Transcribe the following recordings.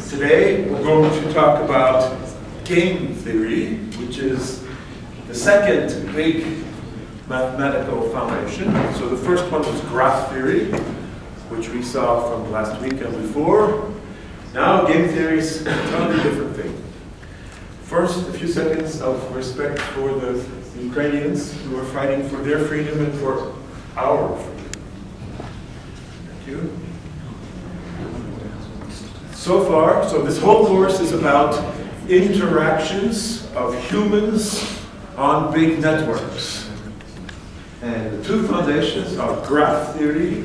Today we're going to talk about game theory, which is the second big mathematical foundation. So the first one was graph theory, which we saw from last week and before. Now game theory is a totally different thing. First, a few seconds of respect for the Ukrainians who are fighting for their freedom and for our freedom. Thank you. So this whole course is about interactions of humans on big networks. And the two foundations are graph theory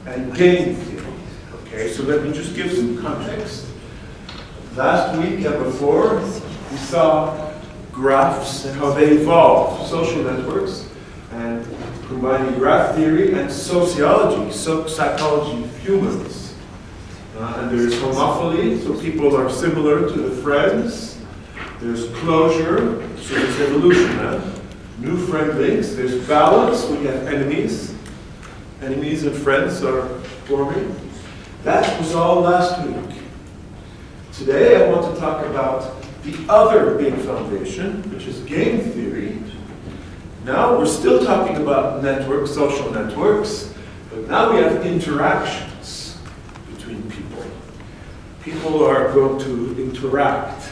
and game theory. Okay, so let me just give some context. Last week and before, we saw graphs and how they evolve, social networks, and combining graph theory and sociology, psychology of humans. And there's homophily, so people are similar to the friends. There's closure, so there's evolution. New friend links. There's balance, we have enemies. Enemies and friends are forming. That was all last week. Today I want to talk about the other big foundation, which is game theory. Now we're still talking about networks, social networks, but now we have interactions between people. People are going to interact.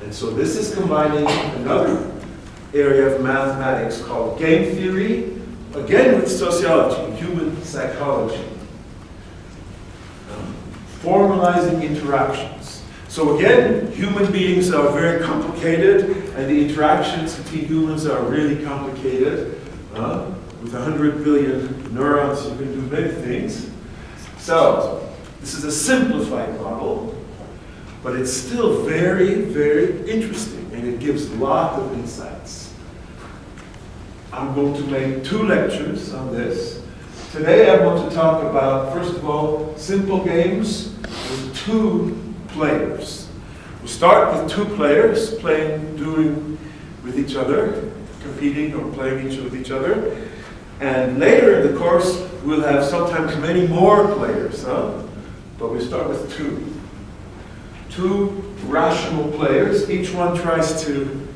And so this is combining another area of mathematics called game theory, again with sociology, human psychology. Formalizing interactions. So again, human beings are very complicated, and the interactions between humans are really complicated. With 100 billion neurons, you can do many things. So this is a simplified model, but it's still very, very interesting, and it gives a lot of insights. I'm going to make 2 lectures on this. Today I want to talk about, first of all, simple games with 2 players. We start with 2 players doing with each other, competing or playing with each other. And later in the course, we'll have sometimes many more players, but we start with 2. 2 rational players, each one tries to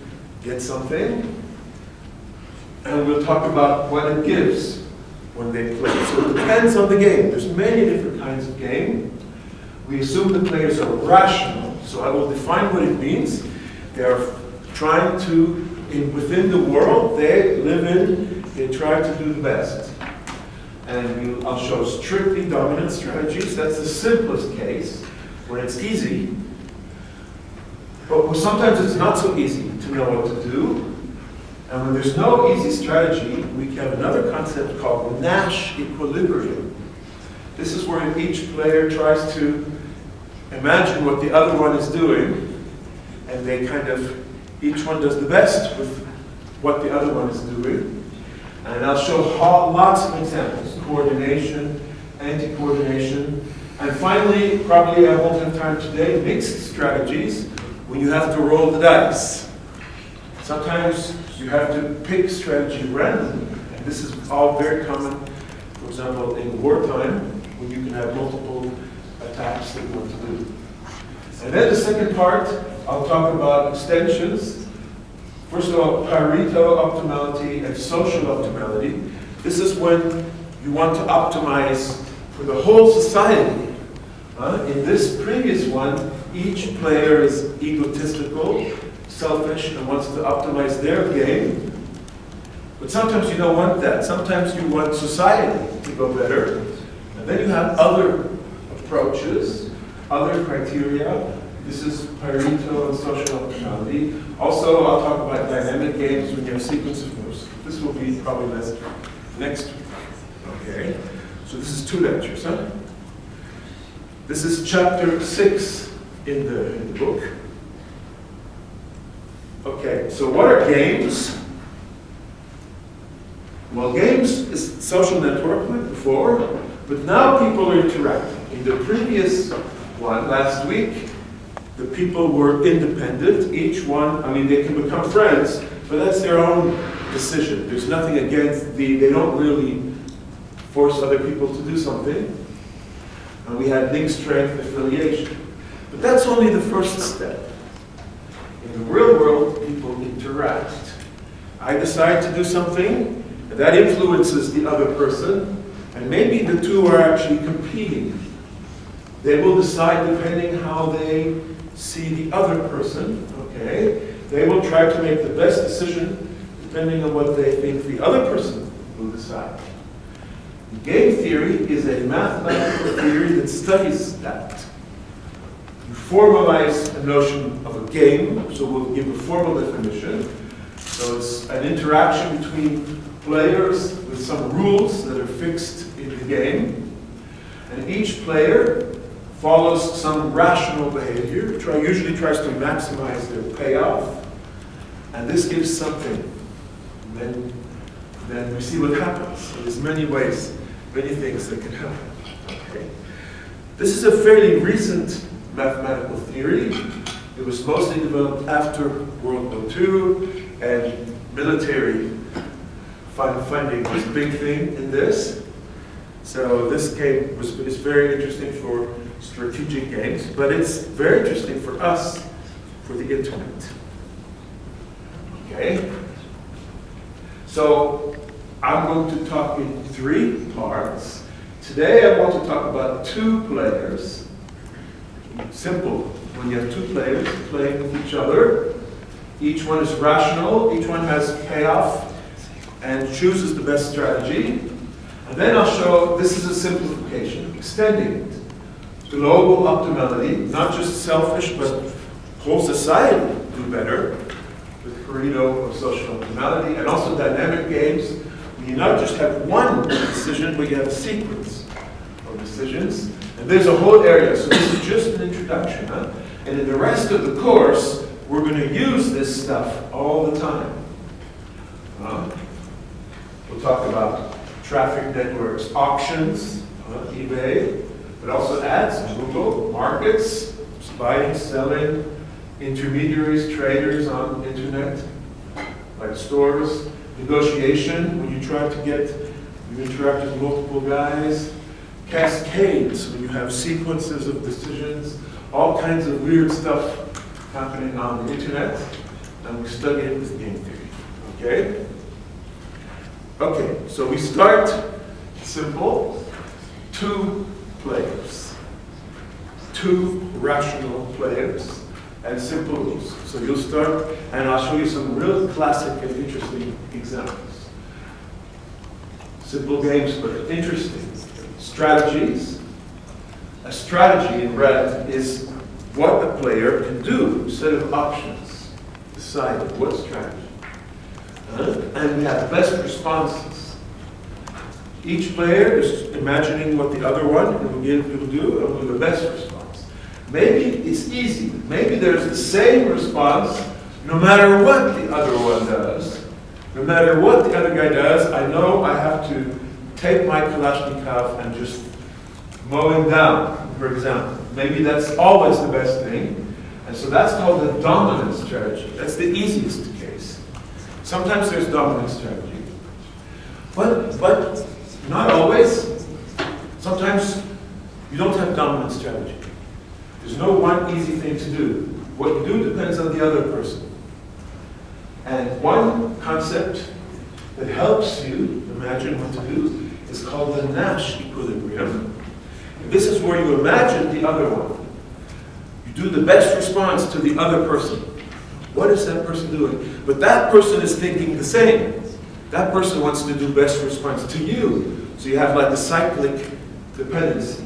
get something, and we'll talk about what it gives when they play. So it depends on the game. There's many different kinds of game. We assume the players are rational, so I will define what it means. They are trying to, within the world they live in, they try to do the best. And I'll show strictly dominant strategies. That's the simplest case, where it's easy. But sometimes it's not so easy to know what to do. And when there's no easy strategy, we have another concept called Nash equilibrium. This is where each player tries to imagine what the other one is doing, and they each one does the best with what the other one is doing. And I'll show lots of examples: coordination, anti-coordination, and finally, probably I won't have time today, mixed strategies, when you have to roll the dice. Sometimes you have to pick strategy randomly, and this is all very common, for example, in wartime, when you can have multiple attacks that you want to do. And then the second part, I'll talk about extensions. First of all, Pareto optimality and social optimality. This is when you want to optimize for the whole society. In this previous one, each player is egotistical, selfish, and wants to optimize their game. But sometimes you don't want that. Sometimes you want society to go better. And then you have other approaches, other criteria. This is Pareto and social optimality. Also, I'll talk about dynamic games when you have sequence of moves. This will be probably next week. Okay, so this is 2 lectures, This is chapter 6 in the book. Okay, so what are games? Well, games is social network like before, but now people are interacting. In the previous one, last week, the people were independent. Each one, they can become friends, but that's their own decision. There's nothing against they don't really force other people to do something. and we had link-strength affiliation. But that's only the first step. In the real world, people interact. I decide to do something, and that influences the other person, and maybe the two are actually competing. They will decide depending how they see the other person, okay? They will try to make the best decision depending on what they think the other person will decide. Game theory is a mathematical theory that studies that. You formalize a notion of a game, so we'll give a formal definition. So it's an interaction between players with some rules that are fixed in the game. And each player follows some rational behavior, usually tries to maximize their payoff. And this gives something. And then we see what happens. So there's many ways, many things that can happen. Okay. This is a fairly recent mathematical theory. It was mostly developed after World War II, and military funding was a big thing in this. So this game is very interesting for strategic games, but it's very interesting for us, for the internet. Okay? So I'm going to talk in 3 parts. Today I want to talk about 2 players. Simple. When you have 2 players playing with each other, each one is rational, each one has payoff, and chooses the best strategy. And then I'll show, this is a simplification, extending it. Global optimality, not just selfish, but whole society do better with Pareto of social optimality, and also dynamic games. You not just have one decision, but you have a sequence of decisions. And there's a whole area, so this is just an introduction. Huh? And in the rest of the course, we're going to use this stuff all the time. We'll talk about traffic networks, auctions, eBay, but also ads, Google, markets, buying, selling, intermediaries, traders on internet, like stores, negotiation, when you try to you interact with multiple guys, cascades, when you have sequences of decisions, all kinds of weird stuff happening on the internet, and we study it with game theory, okay? Okay, so we start simple, 2 players, 2 rational players, and simple rules. So you'll start, and I'll show you some real classic and interesting examples. Simple games, but interesting. Strategies. A strategy in red is what a player can do, instead of options. Decide what strategy. And we have best responses. Each player is imagining what the other one will do, and will do the best response. Maybe it's easy. Maybe there's the same response no matter what the other one does. No matter what the other guy does, I know I have to take my Kalashnikov and just mow him down, for example. Maybe that's always the best thing. And so that's called the dominant strategy. That's the easiest case. Sometimes there's dominant strategy. But not always. Sometimes you don't have dominant strategy. There's no one easy thing to do. What you do depends on the other person. And one concept that helps you imagine what to do is called the Nash equilibrium. And this is where you imagine the other one. You do the best response to the other person. What is that person doing? But that person is thinking the same. That person wants to do best response to you. So you have like a cyclic dependency.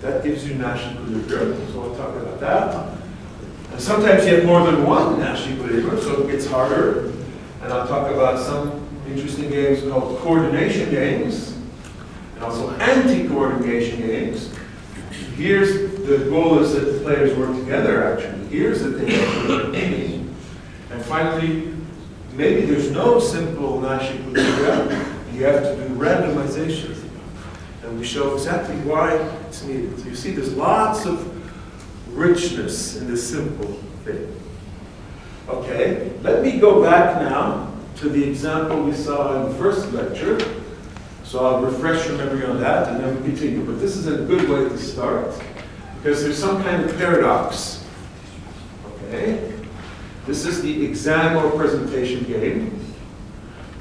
That gives you Nash equilibrium, so I'll talk about that. And sometimes you have more than one Nash equilibrium, so it gets harder. And I'll talk about some interesting games called coordination games, and also anti-coordination games. Here's the goal is that the players work together, actually. Here's the thing that we're aiming. And finally, maybe there's no simple Nash equilibrium, and you have to do randomization. And we show exactly why it's needed. So you see there's lots of richness in this simple thing. Okay, let me go back now to the example we saw in the first lecture. So I'll refresh your memory on that and then we continue. But this is a good way to start because there's some kind of paradox. Okay? This is the exam or presentation game.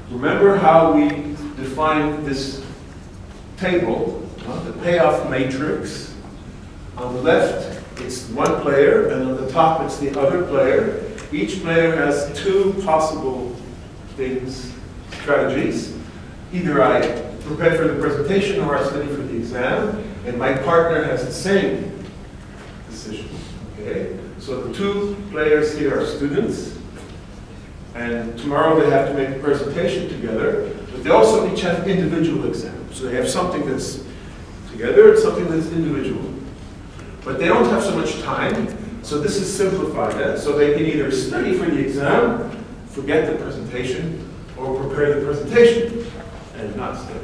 Remember how we defined this table, the payoff matrix. On the left, it's one player, and on the top, it's the other player. Each player has two possible things, strategies. Either I prepare for the presentation or I study for the exam, and my partner has the same decision. Okay? So the two players here are students, and tomorrow they have to make a presentation together, but they also each have individual exams. So they have something that's together and something that's individual. But they don't have so much time, so this is simplified. So they can either study for the exam, forget the presentation, or prepare the presentation and not study.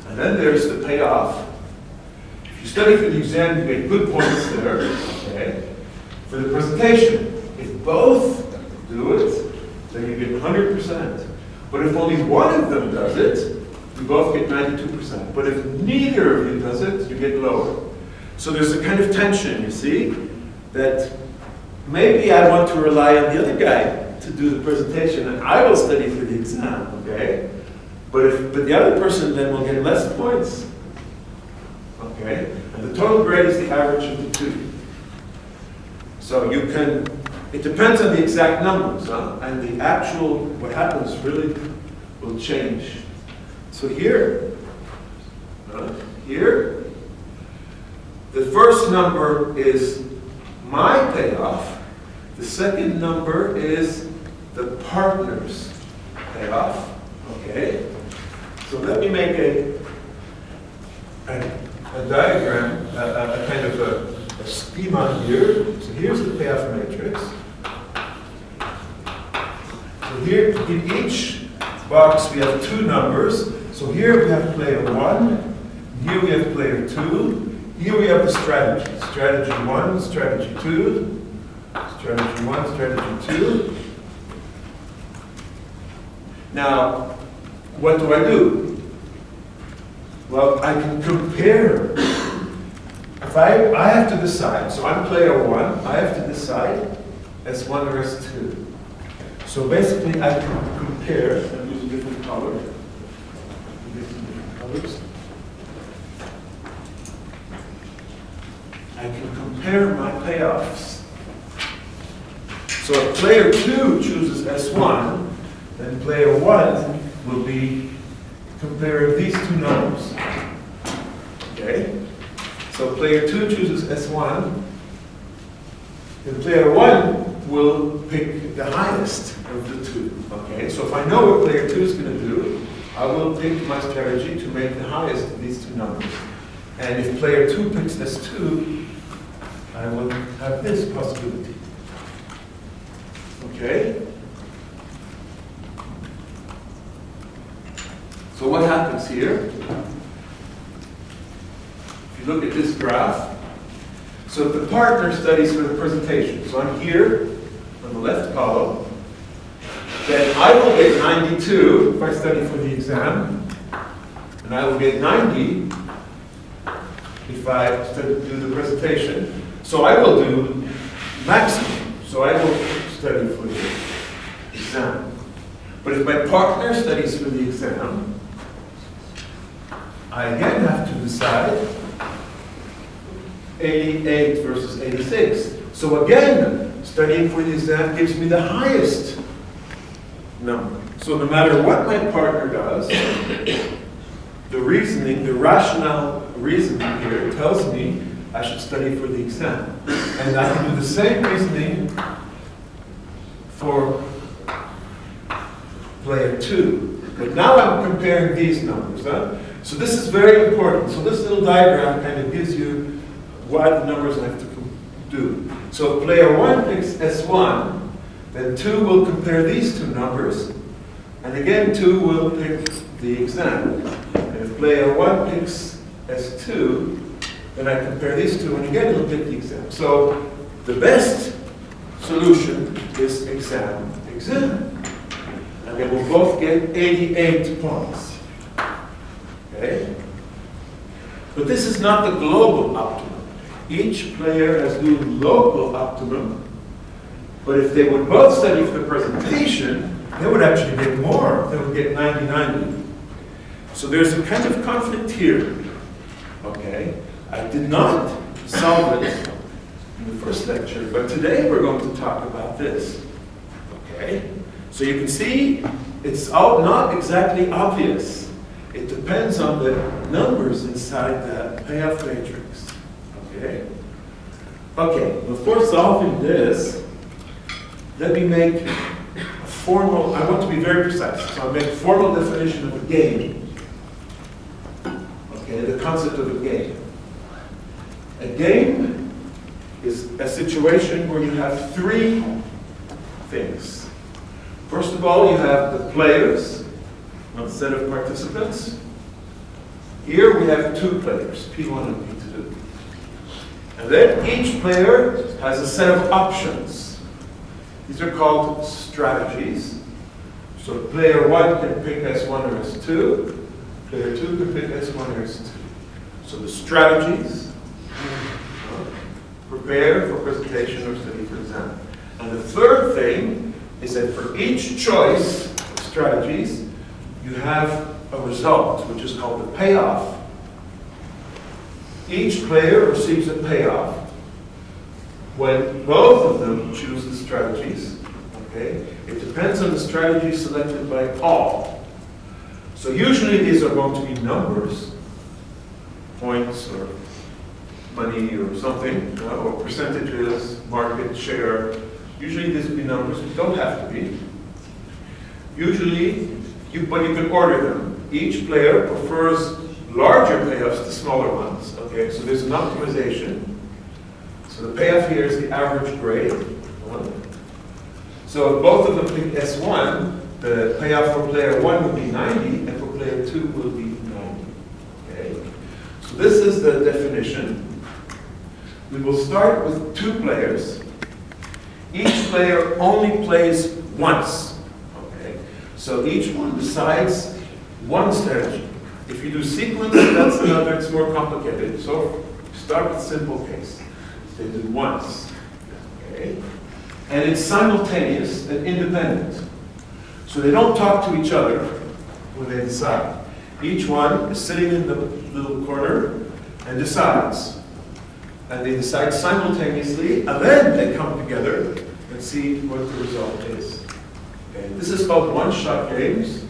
And then there's the payoff. If you study for the exam, you get good points there. Okay? For the presentation, if both do it, then you get 100%. But if only one of them does it, you both get 92%. But if neither of you does it, you get lower. So there's a kind of tension, you see, that maybe I want to rely on the other guy to do the presentation, and I will study for the exam, okay? But the other person then will get less points, okay? And the total grade is the average of the two. So you can, it depends on the exact numbers, and the actual, what happens really will change. So here, the first number is my payoff. The second number is the partner's payoff. Okay? So let me make a diagram, a kind of a schema here. So here's the payoff matrix. So here in each box we have two numbers. So here we have player 1, here we have player 2. Here we have the strategy. Strategy 1, strategy 2, strategy 1, strategy 2. Now, what do I do? Well, I can compare. If I have to decide, so I'm player 1, I have to decide S1 or S2. So basically I can compare, I'm using different colors. I can compare my payoffs. So if player 2 chooses S1, then player 1 will be comparing these two numbers. Okay? So player 2 chooses S1, then player 1 will pick the highest of the two. Okay? So if I know what player 2 is going to do, I will pick my strategy to make the highest of these two numbers. And if player 2 picks S2, I will have this possibility. Okay? So what happens here? If you look at this graph, so if the partner studies for the presentation, so I'm here on the left column, then I will get 92 if I study for the exam, and I will get 90 if I do the presentation. So I will do maximum. So I will study for the exam. But if my partner studies for the exam, I again have to decide 88 versus 86. So again, studying for the exam gives me the highest number. So no matter what my partner does, the reasoning, the rational reasoning here tells me I should study for the exam. And I can do the same reasoning for player 2. But now I'm comparing these numbers. So this is very important. So this little diagram kind of gives you what the numbers I have to do. So if player 1 picks S1, then 2 will compare these two numbers. And again, 2 will pick the exam. And if player 1 picks S2, then I compare these two, and again, it'll pick the exam. So the best solution is exam, exam. And they will both get 88 points. Okay? But this is not the global optimum. Each player has the local optimum, but if they would both study for the presentation, they would actually get more. They would get 90-90. So there's a kind of conflict here. Okay? I did not solve it in the first lecture, but today we're going to talk about this. Okay? So you can see it's all not exactly obvious. It depends on the numbers inside that payoff matrix. Okay? Okay, before solving this, let me make a formal, I want to be very precise, so I'll make a formal definition of a game. Okay, the concept of a game. A game is a situation where you have three things. First of all, you have the players, a set of participants. Here we have two players, P1 and P2. And then each player has a set of options. These are called strategies. So player 1 can pick S1 or S2. Player 2 can pick S1 or S2. So the strategies, prepare for presentation or study for exam. And the third thing is that for each choice of strategies, you have a result, which is called the payoff. Each player receives a payoff when both of them choose the strategies. Okay? It depends on the strategy selected by all. So usually these are going to be numbers, points or money or something, or percentages, market share. Usually these will be numbers, but don't have to be. Usually, but you can order them. Each player prefers larger payoffs to smaller ones. Okay, so there's an optimization. So the payoff here is the average grade. So if both of them pick S1, the payoff for player 1 will be 90, and for player 2 will be 90. Okay, so this is the definition. We will start with two players. Each player only plays once. Okay, so each one decides one strategy. If you do sequence, that's another, it's more complicated. So start with simple case. They do once. Okay, and it's simultaneous and independent. So they don't talk to each other when they decide. Each one is sitting in the little corner and decides. And they decide simultaneously, and then they come together and see what the result is. Okay. This is called one-shot games.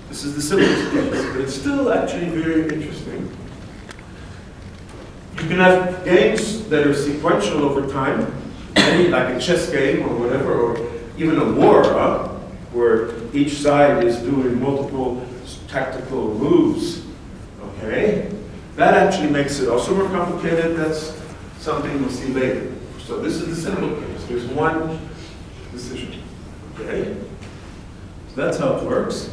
This is the simplest case, but it's still actually very interesting. You can have games that are sequential over time, like a chess game or whatever, or even a war, where each side is doing multiple tactical moves. Okay? That actually makes it also more complicated. That's something we'll see later. So this is the simple case. There's one decision. Okay? So that's how it works.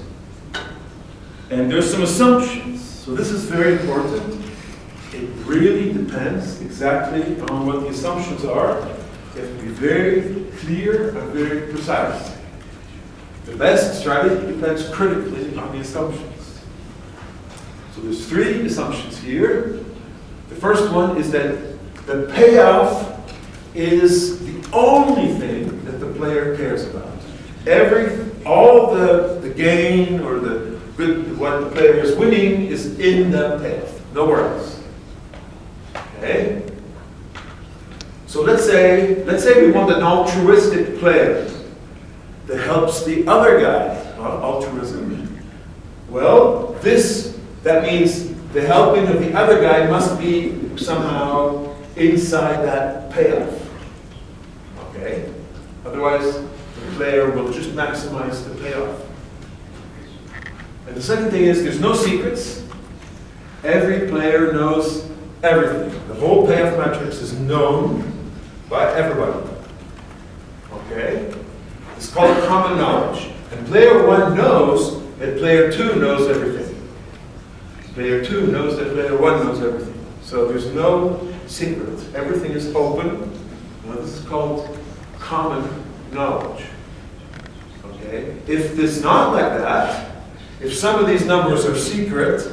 And there's some assumptions. So this is very important. It really depends exactly on what the assumptions are. You have to be very clear and very precise. The best strategy depends critically on the assumptions. So there's three assumptions here. The first one is that the payoff is the only thing that the player cares about. All the gain or what the player is winning is in the payoff, nowhere else. Okay? So let's say we want an altruistic player that helps the other guy. Altruism. Well, that means the helping of the other guy must be somehow inside that payoff. Okay? Otherwise, the player will just maximize the payoff. And the second thing is there's no secrets. Every player knows everything. The whole payoff matrix is known by everybody. Okay? It's called common knowledge. And player 1 knows that player 2 knows everything. Player 2 knows that player 1 knows everything. So there's no secret. Everything is open. Now this is called common knowledge. Okay? If it's not like that, if some of these numbers are secret,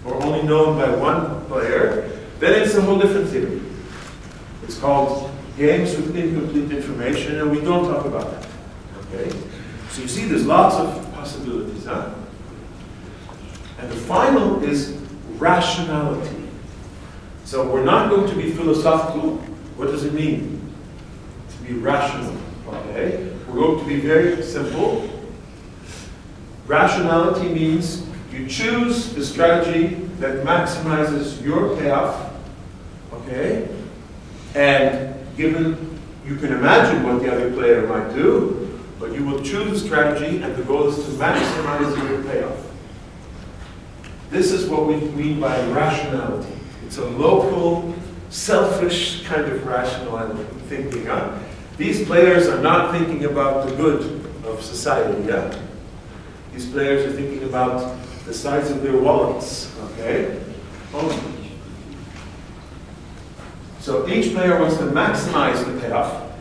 or only known by one player, then it's a whole different theory. It's called games with incomplete information, and we don't talk about that. Okay? So you see, there's lots of possibilities, huh? And the final is rationality. So we're not going to be philosophical. What does it mean to be rational? Okay? We're going to be very simple. Rationality means you choose the strategy that maximizes your payoff, okay? And given, you can imagine what the other player might do, but you will choose a strategy and the goal is to maximize your payoff. This is what we mean by rationality. It's a local, selfish kind of rational thinking. Huh? These players are not thinking about the good of society. Yeah? These players are thinking about the size of their wallets. Okay? Only. So each player wants to maximize the payoff,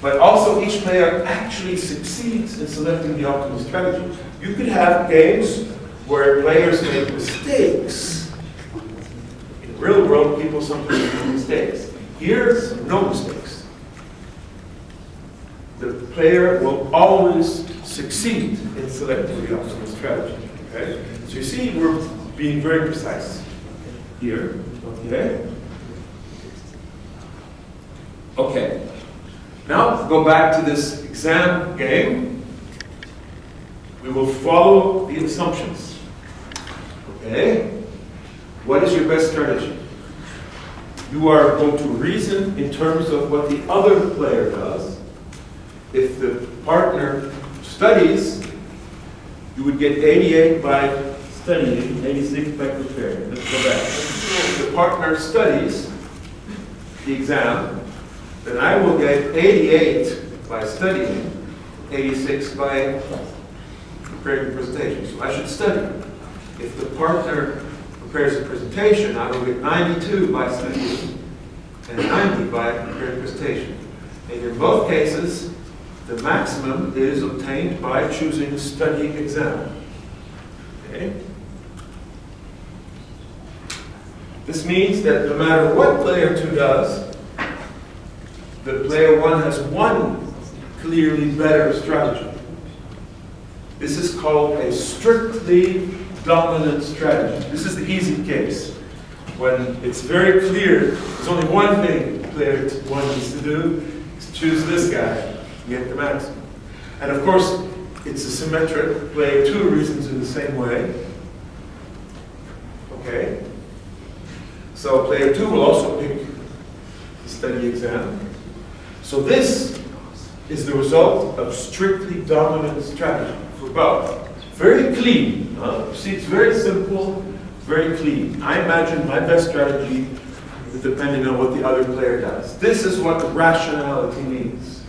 but also each player actually succeeds in selecting the optimal strategy. You could have games where players make mistakes. In the real world, people sometimes make mistakes. Here, no mistakes. The player will always succeed in selecting the optimal strategy. Okay? So you see, we're being very precise here. Okay? Okay. Now, go back to this exam game. We will follow the assumptions. Okay? What is your best strategy? You are going to reason in terms of what the other player does. If the partner studies, you would get 88 by studying, 86 by preparing. Let's go back. If the partner studies the exam, then I will get 88 by studying, 86 by preparing the presentation. So I should study. If the partner prepares a presentation, I will get 92 by studying and 90 by preparing the presentation. And in both cases, the maximum is obtained by choosing study exam. Okay? This means that no matter what player 2 does, the player 1 has one clearly better strategy. This is called a strictly dominant strategy. This is the easy case. When it's very clear, there's only one thing player 1 needs to do, is choose this guy to get the maximum. And of course, it's a symmetric. Player 2 reasons in the same way. Okay? So player 2 will also pick the study exam. So this is the result of strictly dominant strategy for both. Very clean. See, it's very simple, very clean. I imagine my best strategy depending on what the other player does. This is what rationality means.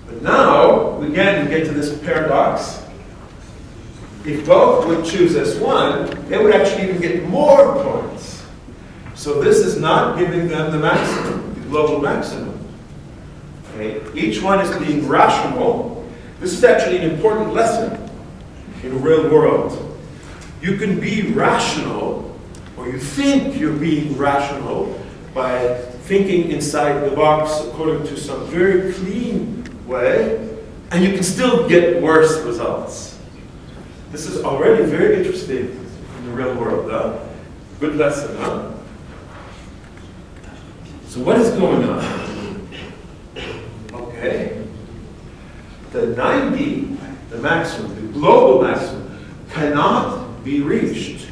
But now, again, we get to this paradox. If both would choose S1, they would actually even get more points. So this is not giving them the maximum, the global maximum. Okay? Each one is being rational. This is actually an important lesson in the real world. You can be rational, or you think you're being rational, by thinking inside the box according to some very clean way, and you can still get worse results. This is already very interesting in the real world. Good lesson, huh? So what is going on? Okay. The 90, the maximum, the global maximum, cannot be reached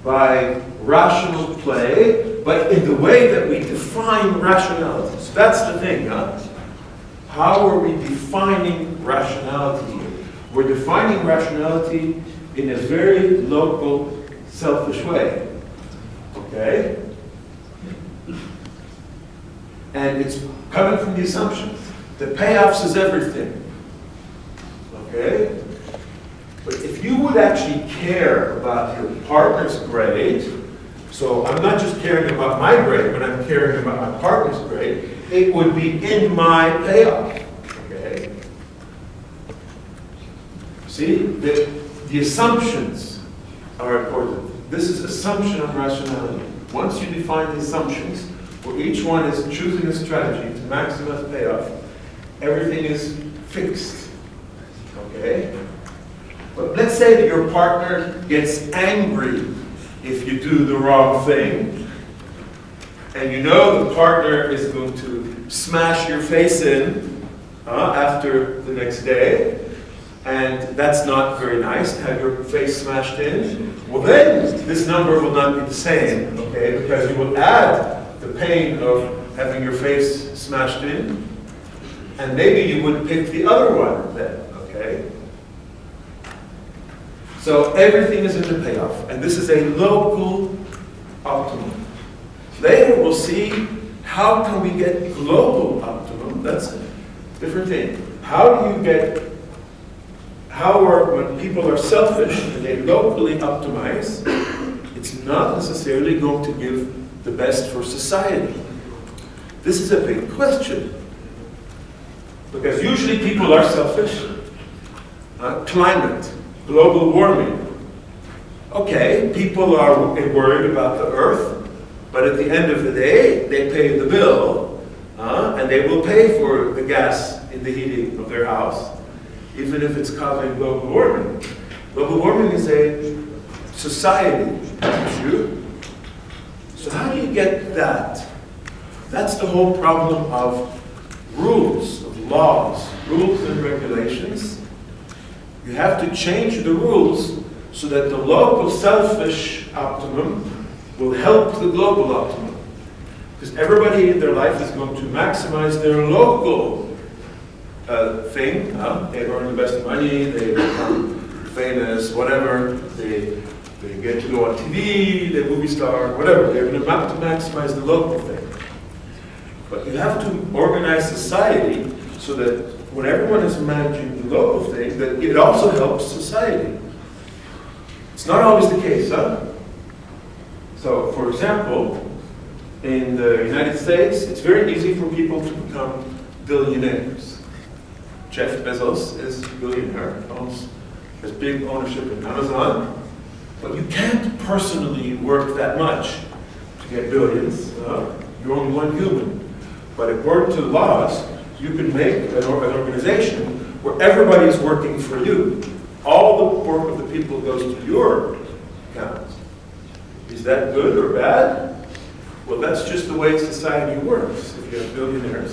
by rational play, but in the way that we define rationality. So that's the thing, huh? How are we defining rationality? We're defining rationality in a very local, selfish way. Okay? And it's coming from the assumptions. The payoffs is everything. Okay? But if you would actually care about your partner's grade, so I'm not just caring about my grade, but I'm caring about my partner's grade, it would be in my payoff. Okay? See, the assumptions are important. This is assumption of rationality. Once you define the assumptions, where each one is choosing a strategy to maximize payoff, everything is fixed. Okay? But let's say that your partner gets angry if you do the wrong thing, and you know the partner is going to smash your face in after the next day, and that's not very nice to have your face smashed in. Well, then this number will not be the same, okay? Because you will add the pain of having your face smashed in, and maybe you would pick the other one then, okay? So everything is in the payoff, and this is a local optimum. Later we'll see how can we get global optimum. That's a different thing. When people are selfish and they locally optimize, it's not necessarily going to give the best for society. This is a big question. Because usually people are selfish. Climate, global warming. Okay, people are worried about the earth, but at the end of the day, they pay the bill, and they will pay for the gas in the heating of their house, even if it's causing global warming. Global warming is a society issue. So how do you get that? That's the whole problem of rules, of laws, rules and regulations. You have to change the rules so that the local selfish optimum will help the global optimum. Because everybody in their life is going to maximize their local thing. They earn the best money, they become famous, whatever. They get to go on TV, they're movie star, whatever. They're going to maximize the local thing. But you have to organize society so that when everyone is managing the local thing, that it also helps society. It's not always the case, huh? So, for example, in the United States, it's very easy for people to become billionaires. Jeff Bezos is a billionaire, has big ownership in Amazon, but you can't personally work that much to get billions. You're only one human. But according to the laws, you can make an organization where everybody is working for you. All the work of the people goes to your account. Is that good or bad? Well, that's just the way society works. If you have billionaires,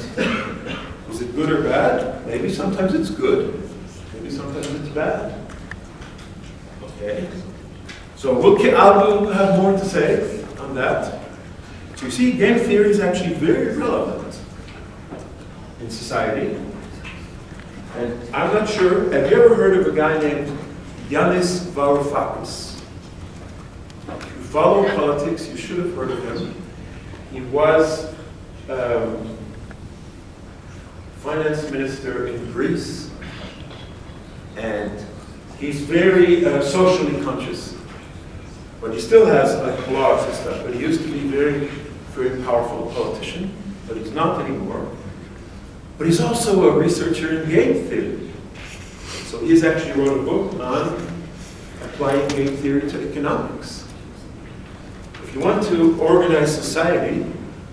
is it good or bad? Maybe sometimes it's good. Maybe sometimes it's bad. Okay. So I'll have more to say on that. So you see, game theory is actually very relevant in society. And I'm not sure, have you ever heard of a guy named Yanis Varoufakis? If you follow politics, you should have heard of him. He was finance minister in Greece, and he's very socially conscious. But he still has like blogs and stuff, but he used to be very, very powerful politician, but he's not anymore. But he's also a researcher in game theory. So he's actually wrote a book on applying game theory to economics. If you want to organize society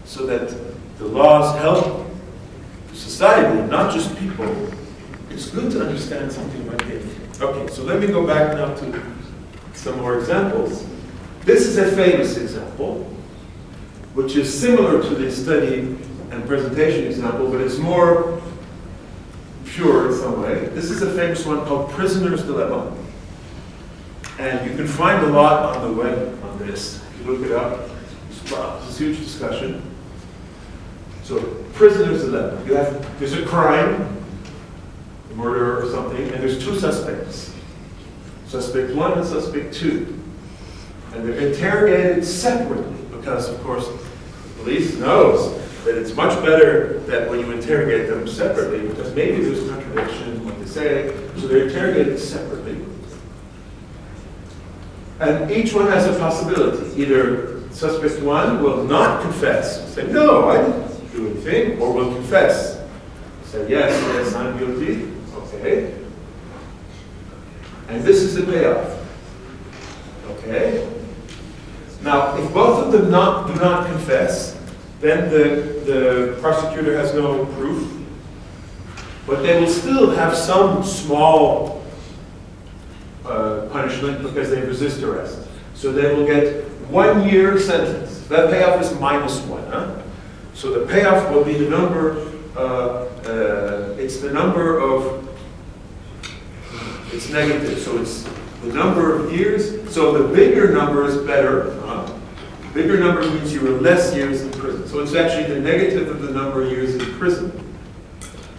so that the laws help society, not just people, it's good to understand something like game theory. Okay, so let me go back now to some more examples. This is a famous example, which is similar to the study and presentation example, but it's more pure in some way. This is a famous one called Prisoner's Dilemma. And you can find a lot on the web on this. If you look it up, it's a huge discussion. So, Prisoner's Dilemma. There's a crime, a murder or something, and there's two suspects. Suspect 1 and Suspect 2. And they're interrogated separately because, of course, the police knows that it's much better that when you interrogate them separately, because maybe there's a contradiction in what they say, so they're interrogated separately. And each one has a possibility. Either Suspect 1 will not confess, say, no, I didn't do anything, or will confess. Say, yes, I'm guilty. Okay. And this is the payoff. Okay. Okay? Now, if both of them do not confess, then the prosecutor has no proof, but they will still have some small punishment because they resist arrest. So they will get 1 year sentence. That payoff is -1. Huh? So the payoff will be the number, it's the number of, it's negative, so it's the number of years. So the bigger number is better. The bigger number means you are less years in prison. So it's actually the negative of the number of years in prison.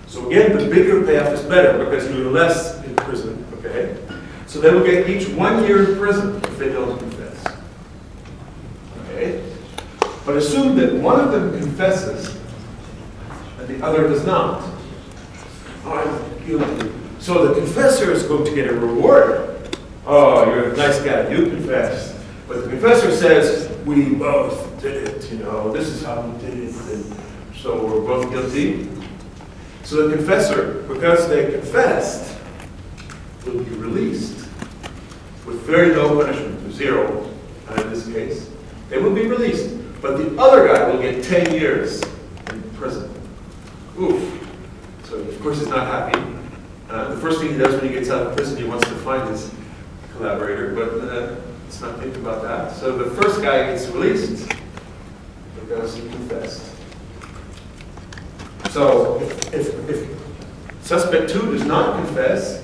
So again, the bigger payoff is better because you're less in prison, okay? So they will get each 1 year in prison if they don't confess. Okay? But assume that one of them confesses and the other does not. Oh, I'm guilty. So the confessor is going to get a reward. Oh, you're a nice guy, you confessed. But the confessor says, we both did it, you know, this is how we did it, and so we're both guilty. So the confessor, because they confessed, will be released with very low punishment, 0 in this case. They will be released, but the other guy will get 10 years in prison. Oof. So of course he's not happy. The first thing he does when he gets out of prison, he wants to find his collaborator, but let's not think about that. So the first guy gets released because he confessed. So if suspect 2 does not confess,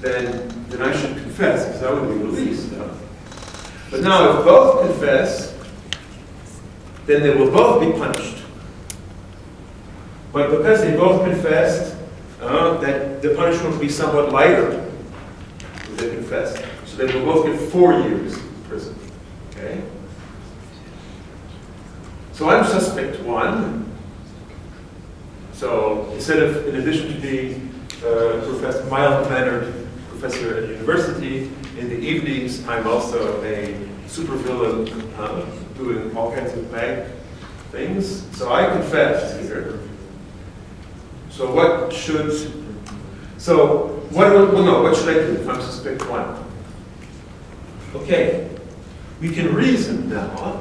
then I should confess because I will be released. No? But now if both confess, then they will both be punished. But because they both confessed, that the punishment will be somewhat lighter if they confess. So they will both get 4 years in prison. Okay? So I'm suspect 1. So instead of, in addition to being mild-mannered professor at university, in the evenings I'm also a supervillain doing all kinds of bad things. So I confessed here. So what should I do if I'm suspect 1? Okay, we can reason now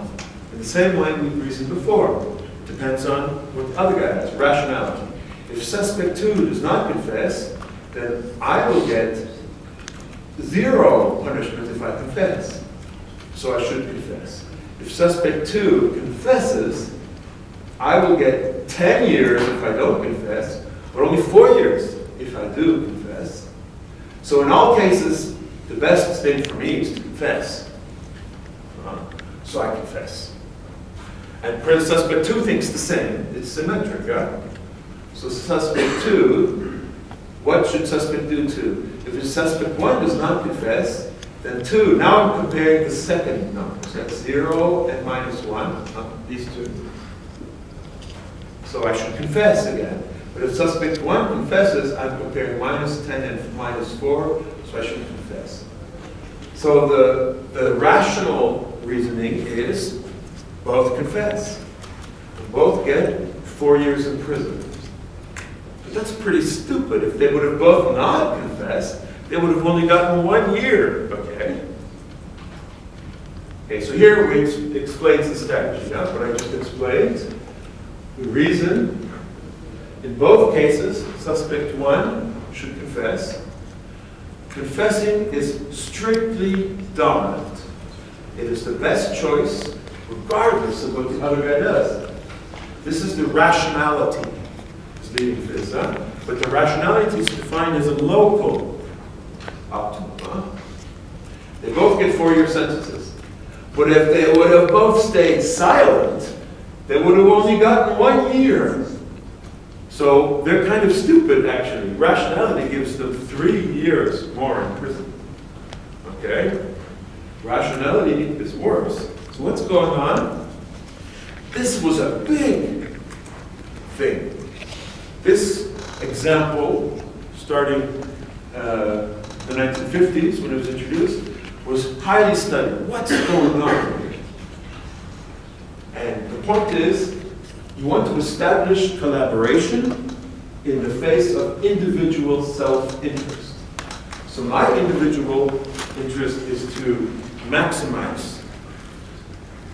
in the same way we've reasoned before. Depends on what the other guy has, rationality. If suspect 2 does not confess, then I will get 0 punishment if I confess. So I should confess. If suspect 2 confesses, I will get 10 years if I don't confess, but only 4 years if I do confess. So in all cases, the best thing for me is to confess. So I confess. And suspect 2 thinks the same. It's symmetric, huh? So suspect 2, what should suspect 2 do? If suspect 1 does not confess, then 2. Now I'm comparing the second numbers. That's 0 and -1, these two. So I should confess again. But if suspect 1 confesses, I'm comparing -10 and -4, so I should confess. So the rational reasoning is both confess. Both get 4 years in prison. But that's pretty stupid. If they would have both not confessed, they would have only gotten 1 year, okay? Okay, so here we explains the strategy. That's what I just explained. We reason. In both cases, suspect 1 should confess. Confessing is strictly dominant. It is the best choice, regardless of what the other guy does. This is the rationality is leading to this, huh? But the rationality is defined as a local optimum, huh? They both get 4 year sentences. But if they would have both stayed silent, they would have only gotten 1 year. So they're kind of stupid, actually. Rationality gives them 3 years more in prison. Okay? Rationality is worse. So what's going on? This was a big thing. This example, starting the 1950s when it was introduced, was highly studied. What's going on here? And the point is, you want to establish collaboration in the face of individual self-interest. So my individual interest is to maximize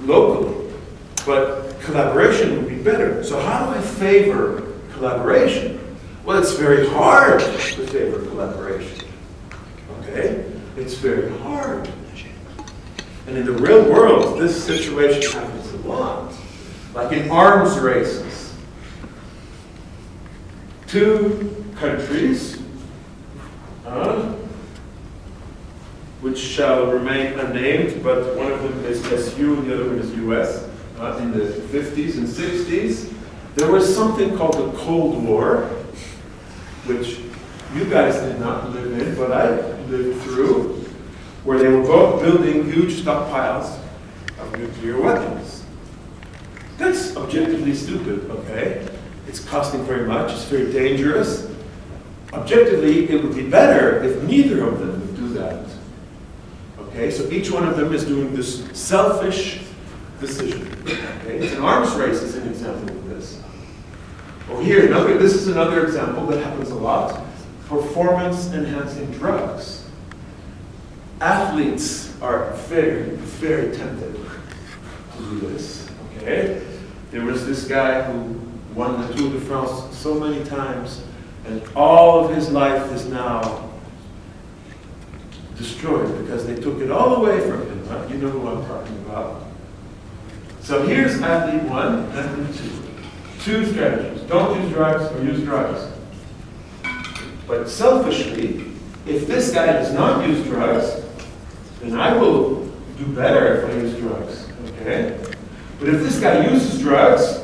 locally, but collaboration would be better. So how do I favor collaboration? Well, it's very hard to favor collaboration. Okay? It's very hard. And in the real world, this situation happens a lot. Like in arms races. Two countries, which shall remain unnamed, but one of them is SU and the other one is US, in the 50s and 60s. There was something called the Cold War, which you guys did not live in, but I lived through, where they were both building huge stockpiles of nuclear weapons. That's objectively stupid, okay? It's costing very much, it's very dangerous. Objectively, it would be better if neither of them would do that. Okay, so each one of them is doing this selfish decision. Okay, it's an arms race is an example of this. Oh, here, this is another example that happens a lot. Performance-enhancing drugs. Athletes are very, very tempted to do this. Okay, there was this guy who won the Tour de France so many times, and all of his life is now destroyed because they took it all away from him. Right? You know who I'm talking about. So here's athlete 1, athlete 2. Two strategies. Don't use drugs or use drugs. But selfishly, if this guy does not use drugs, then I will do better if I use drugs. Okay? But if this guy uses drugs,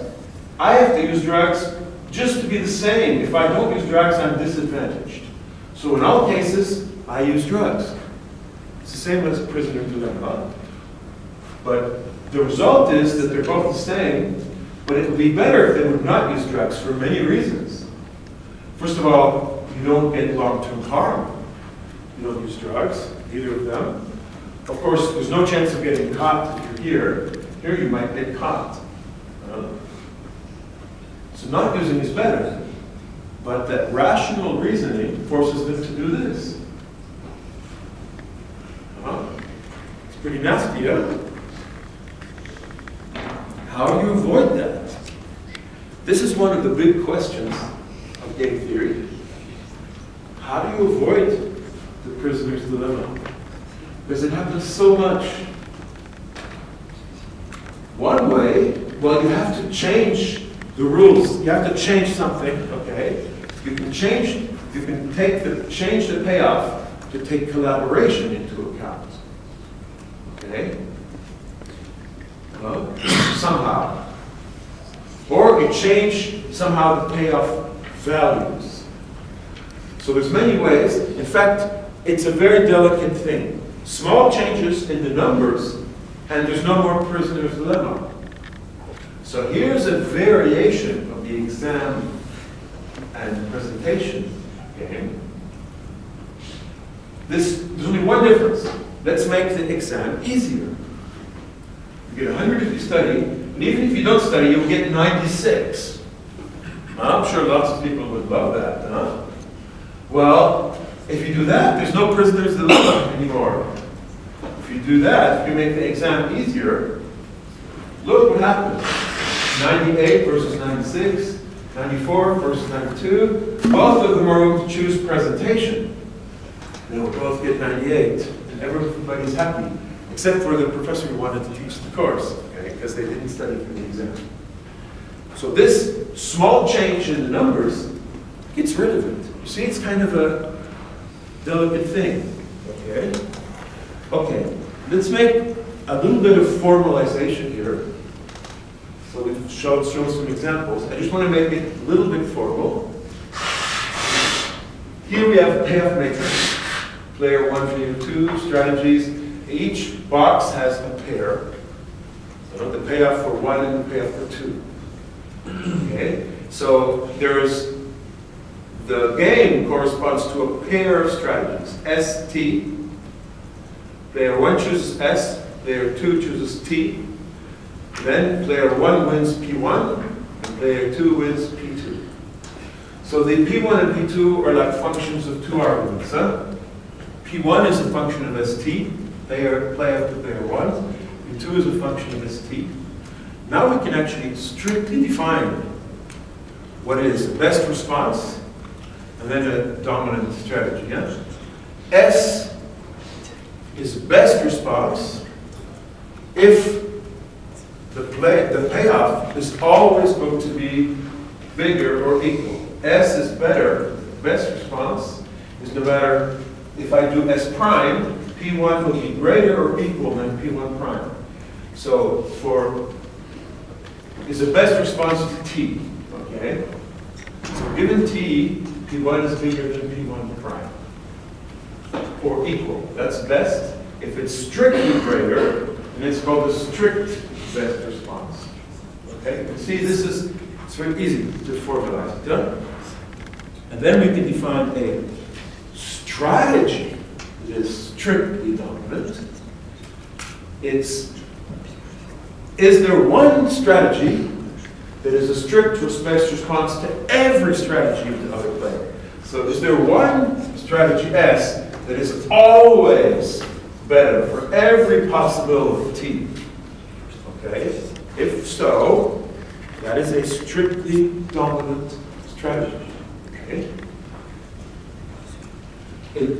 I have to use drugs just to be the same. If I don't use drugs, I'm disadvantaged. So in all cases, I use drugs. It's the same as a prisoner dilemma. But the result is that they're both the same, but it would be better if they would not use drugs for many reasons. First of all, you don't get long-term harm. You don't use drugs, either of them. Of course, there's no chance of getting caught if you're here. Here you might get caught. So not using is better, but that rational reasoning forces them to do this. It's pretty nasty, huh? How do you avoid that? This is one of the big questions of game theory. How do you avoid the prisoner's dilemma? Because it happens so much. One way, well, you have to change the rules. You have to change something, okay? You can change the payoff to take collaboration into account. Okay? Somehow. Or you change somehow the payoff values. So there's many ways. In fact, it's a very delicate thing. Small changes in the numbers, and there's no more prisoner's dilemma. So here's a variation of the exam and presentation game. There's only one difference. Let's make the exam easier. You get 100 if you study, and even if you don't study, you'll get 96. I'm sure lots of people would love that, huh? Well, if you do that, there's no prisoner's dilemma anymore. If you do that, if you make the exam easier, look what happens. 98 versus 96, 94 versus 92. Both of them are going to choose presentation. They will both get 98, and everybody's happy, except for the professor who wanted to teach the course, okay, because they didn't study for the exam. So this small change in the numbers gets rid of it. You see, it's kind of a delicate thing, okay? Okay, let's make a little bit of formalization here. So we've shown some examples. I just want to make it a little bit formal. Here we have a payoff matrix. Player 1, player 2, strategies. Each box has a pair. So the payoff for 1 and the payoff for 2. Okay? So there's the game corresponds to a pair of strategies. ST. Player 1 chooses S, player 2 chooses T. Then player 1 wins P1, and player 2 wins P2. So the P1 and P2 are like functions of two arguments. Huh? P1 is a function of ST, player to player 1, P2 is a function of ST. Now we can actually strictly define what is the best response and then a dominant strategy. Yeah? S is the best response if the payoff is always going to be bigger or equal. S is better, best response is no matter if I do S prime, P1 will be greater or equal than P1 prime. So is the best response to T, okay? So given T, P1 is bigger than P1 prime, or equal. That's best. If it's strictly greater, then it's called a strict best response. Okay, you can see it's very easy to formalize it. Yeah? And then we can define a strategy that is strictly dominant. Is there one strategy that is a strict best response to every strategy of the other player? So is there one strategy, S, that is always better for every possibility, T? Okay? If so, that is a strictly dominant strategy. Okay?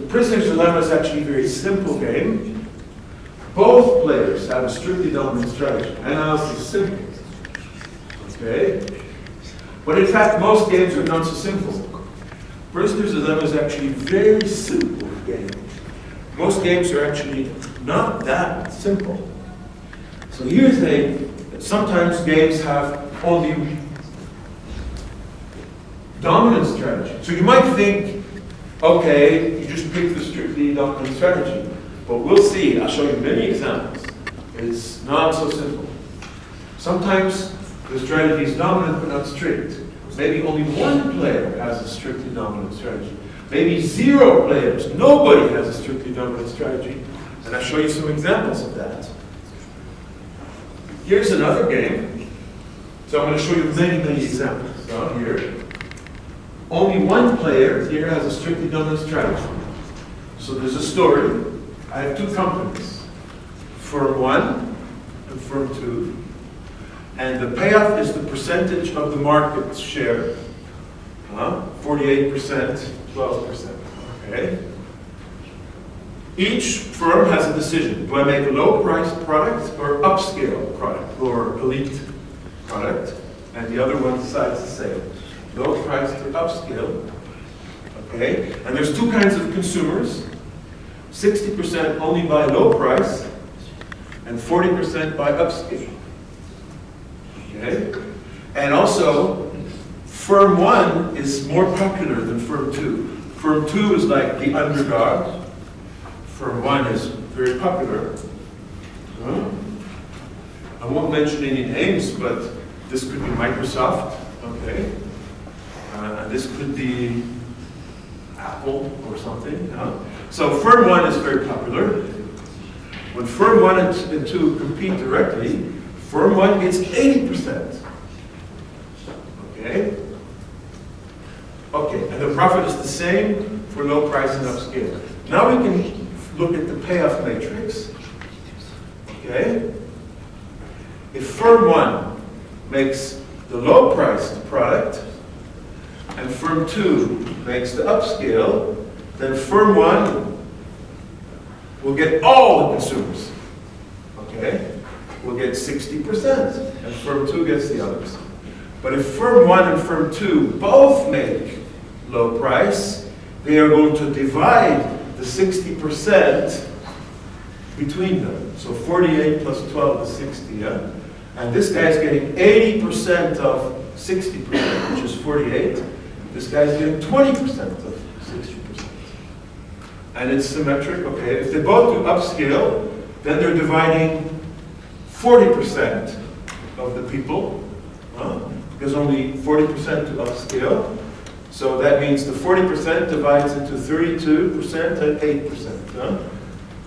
Prisoner's Dilemma is actually a very simple game. Both players have a strictly dominant strategy. Analysis is simple. Okay? But in fact, most games are not so simple. Prisoner's Dilemma is actually a very simple game. Most games are actually not that simple. So here's the thing, that sometimes games have only dominant strategy. So you might think, okay, you just pick the strictly dominant strategy. But we'll see, I'll show you many examples. It's not so simple. Sometimes the strategy is dominant but not strict. Maybe only one player has a strictly dominant strategy. Maybe 0 players, nobody has a strictly dominant strategy. And I'll show you some examples of that. Here's another game. So I'm going to show you many, many examples down here. Only one player here has a strictly dominant strategy. So there's a story. I have 2 companies, firm 1 and firm 2. And the payoff is the percentage of the market share. 48%, 12%. Okay? Each firm has a decision. Do I make a low-priced product or upscale product or elite product? And the other one decides the same. Low-priced or upscale. Okay? And there's 2 kinds of consumers. 60% only buy low price and 40% buy upscale. Okay? And also, firm 1 is more popular than firm 2. Firm 2 is like the underdog. Firm 1 is very popular. I won't mention any names, but this could be Microsoft. Okay? This could be Apple or something. So firm 1 is very popular. When firm 1 and 2 compete directly, firm 1 gets 80%. Okay? Okay, and the profit is the same for low price and upscale. Now we can look at the payoff matrix. Okay? If firm 1 makes the low priced product and firm 2 makes the upscale, then firm 1 will get all the consumers. Okay? Will get 60%, and firm 2 gets the others. But if firm 1 and firm 2 both make low price, they are going to divide the 60% between them. So 48 plus 12 is 60, yeah? And this guy's getting 80% of 60%, which is 48. This guy's getting 20% of 60%. And it's symmetric, okay? If they both do upscale, then they're dividing 40% of the people. There's only 40% to upscale. So that means the 40% divides into 32% and 8%.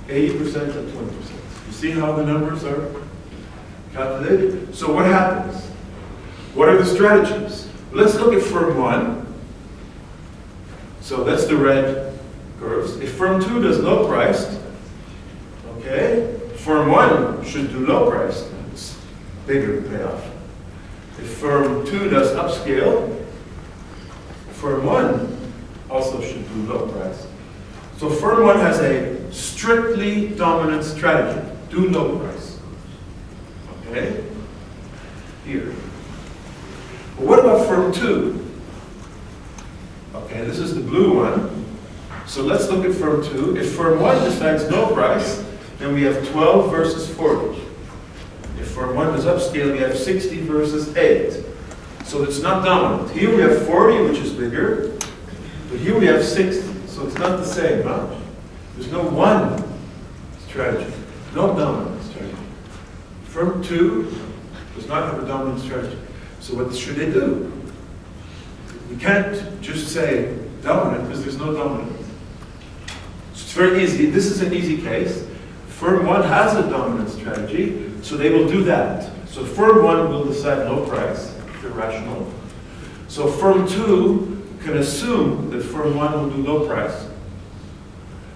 80% and 20%. You see how the numbers are calculated? So what happens? What are the strategies? Let's look at firm 1. So that's the red curves. If firm 2 does low priced, Okay? Firm 1 should do low price. It's bigger payoff. If firm 2 does upscale, firm 1 also should do low price. So firm 1 has a strictly dominant strategy. Do low price. Okay? Here. But what about firm 2? Okay, this is the blue one. So let's look at firm 2. If firm 1 decides no price, then we have 12 versus 40. If firm 1 does upscale, we have 60 versus 8. So it's not dominant. Here we have 40, which is bigger, but here we have 60. So it's not the same, huh? There's no one strategy, no dominant strategy. Firm 2 does not have a dominant strategy. So what should they do? We can't just say dominant because there's no dominant. So it's very easy. This is an easy case. Firm 1 has a dominant strategy, so they will do that. So firm 1 will decide low price, if irrational. So firm 2 can assume that firm 1 will do low price.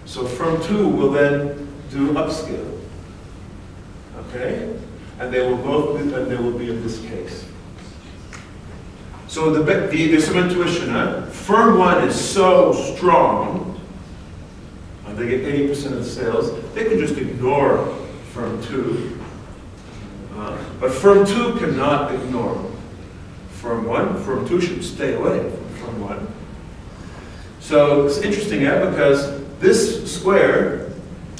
So firm 2 will then do upscale. Okay? And they will both be, and they will be in this case. So there's some intuition, huh? Firm 1 is so strong, and they get 80% of the sales, they can just ignore firm 2. But firm 2 cannot ignore firm 1. Firm 2 should stay away from firm 1. So it's interesting, because this square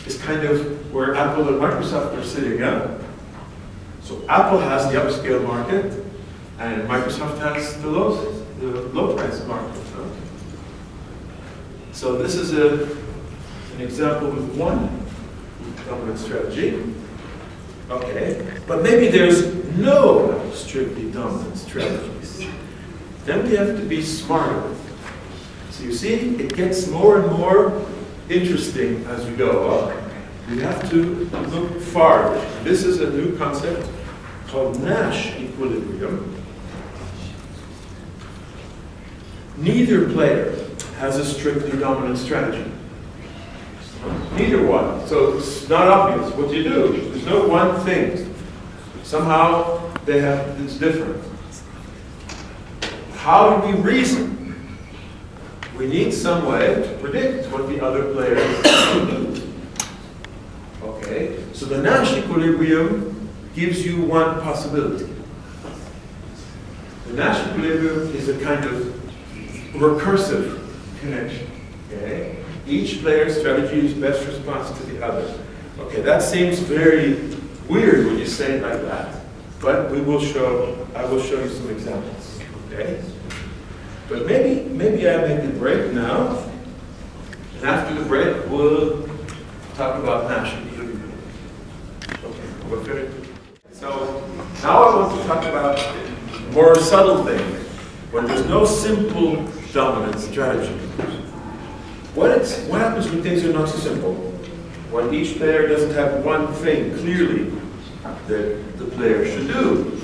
is kind of where Apple and Microsoft are sitting, yeah? So Apple has the upscale market, and Microsoft has the low price market. So this is an example with one dominant strategy. Okay, but maybe there's no strictly dominant strategies. Then we have to be smarter. So you see, it gets more and more interesting as we go up. We have to look farther. This is a new concept called Nash equilibrium. Neither player has a strictly dominant strategy. Neither one. So it's not obvious what you do. There's no one thing. Somehow it's different. How do we reason? We need some way to predict what the other players will do. Okay, so the Nash equilibrium gives you one possibility. The Nash equilibrium is a kind of recursive connection. Okay? Each player's strategy is best response to the other. Okay, that seems very weird when you say it like that, but I will show you some examples. Okay? But maybe I make a break now, and after the break we'll talk about Nash equilibrium. Okay, we're finished. So now I want to talk about a more subtle thing, when there's no simple dominant strategy. What happens when things are not so simple? When each player doesn't have one thing clearly that the player should do.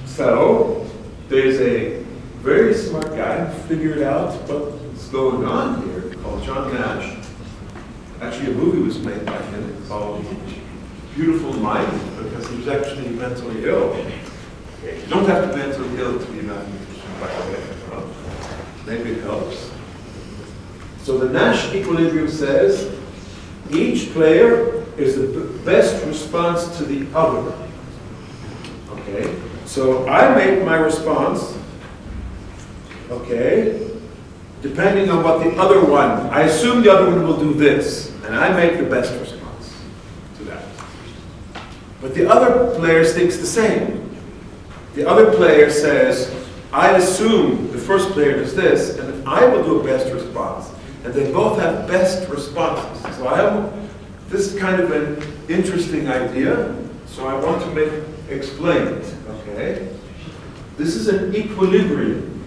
So there's a very smart guy who figured out what's going on here, called John Nash. Actually, a movie was made by him called Beautiful Mind, because he was actually mentally ill. You don't have to be mentally ill to be a mathematician, by the way. Maybe it helps. So the Nash equilibrium says each player is the best response to the other. Okay? So I make my response, okay, depending on what the other one, I assume the other one will do this, and I make the best response to that. But the other player thinks the same. The other player says, I assume the first player does this, and I will do a best response. And they both have best responses. So I have this kind of an interesting idea, so I want to explain it, okay? This is an equilibrium,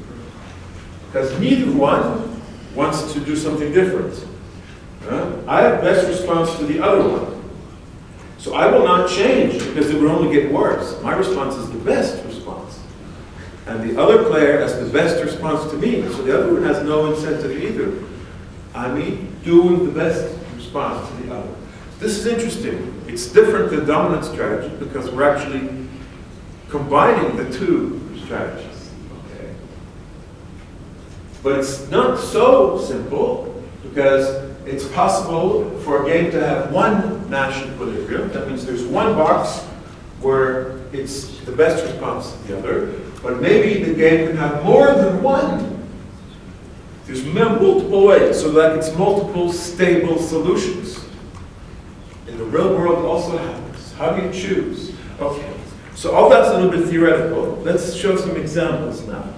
because neither one wants to do something different. I have best response to the other one. So I will not change, because it will only get worse. My response is the best response. And the other player has the best response to me, so the other one has no incentive either. I mean, doing the best response to the other. This is interesting. It's different than dominant strategy because we're actually combining the two strategies. Okay. But it's not so simple because it's possible for a game to have one Nash equilibrium. That means there's one box where it's the best response to the other, but maybe the game can have more than one. There's multiple ways, so that it's multiple stable solutions. In the real world also happens. How do you choose? Okay, so all that's a little bit theoretical. Let's show some examples now.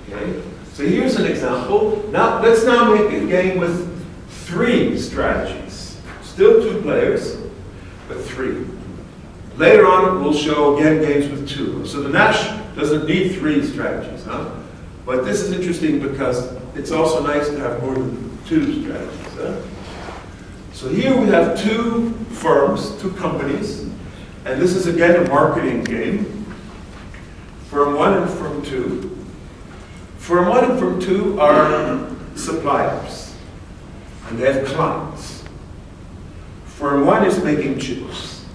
Okay, so here's an example. Now, let's now make a game with 3 strategies. Still 2 players, but 3. Later on, we'll show again games with 2. So the Nash doesn't need 3 strategies, huh? But this is interesting because it's also nice to have more than 2 strategies, huh? So here we have 2 firms, 2 companies, and this is again a marketing game. Firm 1 and firm 2. Firm 1 and firm 2 are suppliers, and they have clients. Firm 1 is making chips,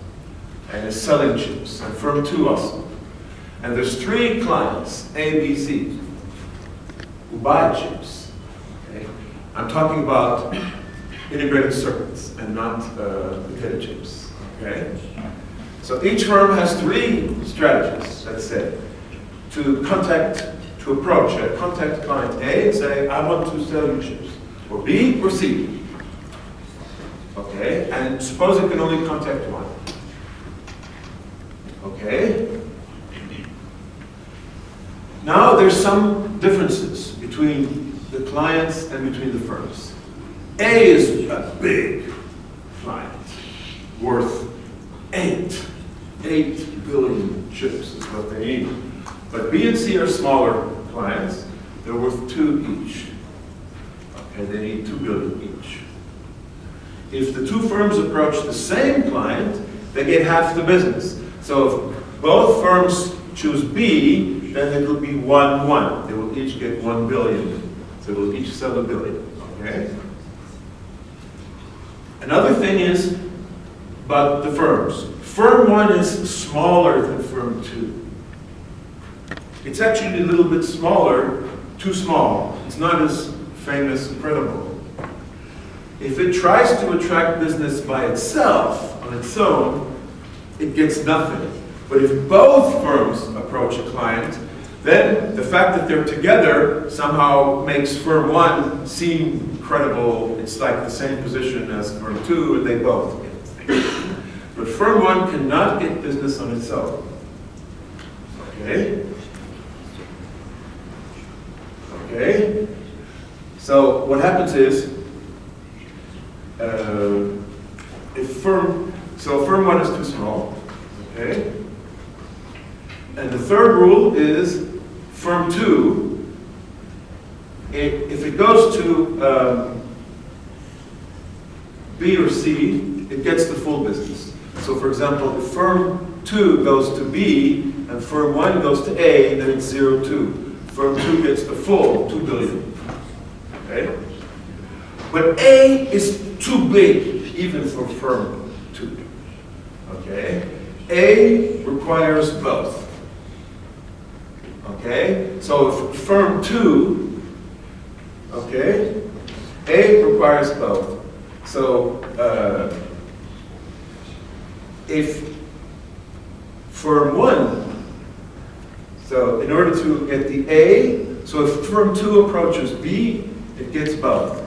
and is selling chips, and firm 2 also. And there's 3 clients, A, B, C, who buy chips. Okay? I'm talking about integrated circuits and not potato chips. Okay? So each firm has 3 strategies, let's say, to contact client A and say, I want to sell you chips, or B or C. Okay, and suppose it can only contact one. Okay. Now there's some differences between the clients and between the firms. A is a big client, worth 8 billion chips is what they need. But B and C are smaller clients. They're worth 2 each. Okay, they need 2 billion each. If the 2 firms approach the same client, they get half the business. So if both firms choose B, then it will be 1-1. They will each get 1 billion. So they will each sell $1 billion. Okay? Another thing is about the firms. Firm 1 is smaller than firm 2. It's actually a little bit smaller, too small. It's not as famous and credible. If it tries to attract business by itself, on its own, it gets nothing. But if both firms approach a client, then the fact that they're together somehow makes firm 1 seem credible. It's like the same position as firm 2, and they both get things. But firm 1 cannot get business on its own. Okay? Okay? So what happens is, if firm 1 is too small, okay? And the third rule is firm 2, if it goes to B or C, it gets the full business. So for example, if firm 2 goes to B and firm 1 goes to A, then it's 0-2. Firm 2 gets the full 2 billion. Okay? But A is too big, even for firm 2. Okay? A requires both. Okay? So if firm 2, okay, A requires both. So if firm 1, so in order to get the A, so if firm 2 approaches B, it gets both.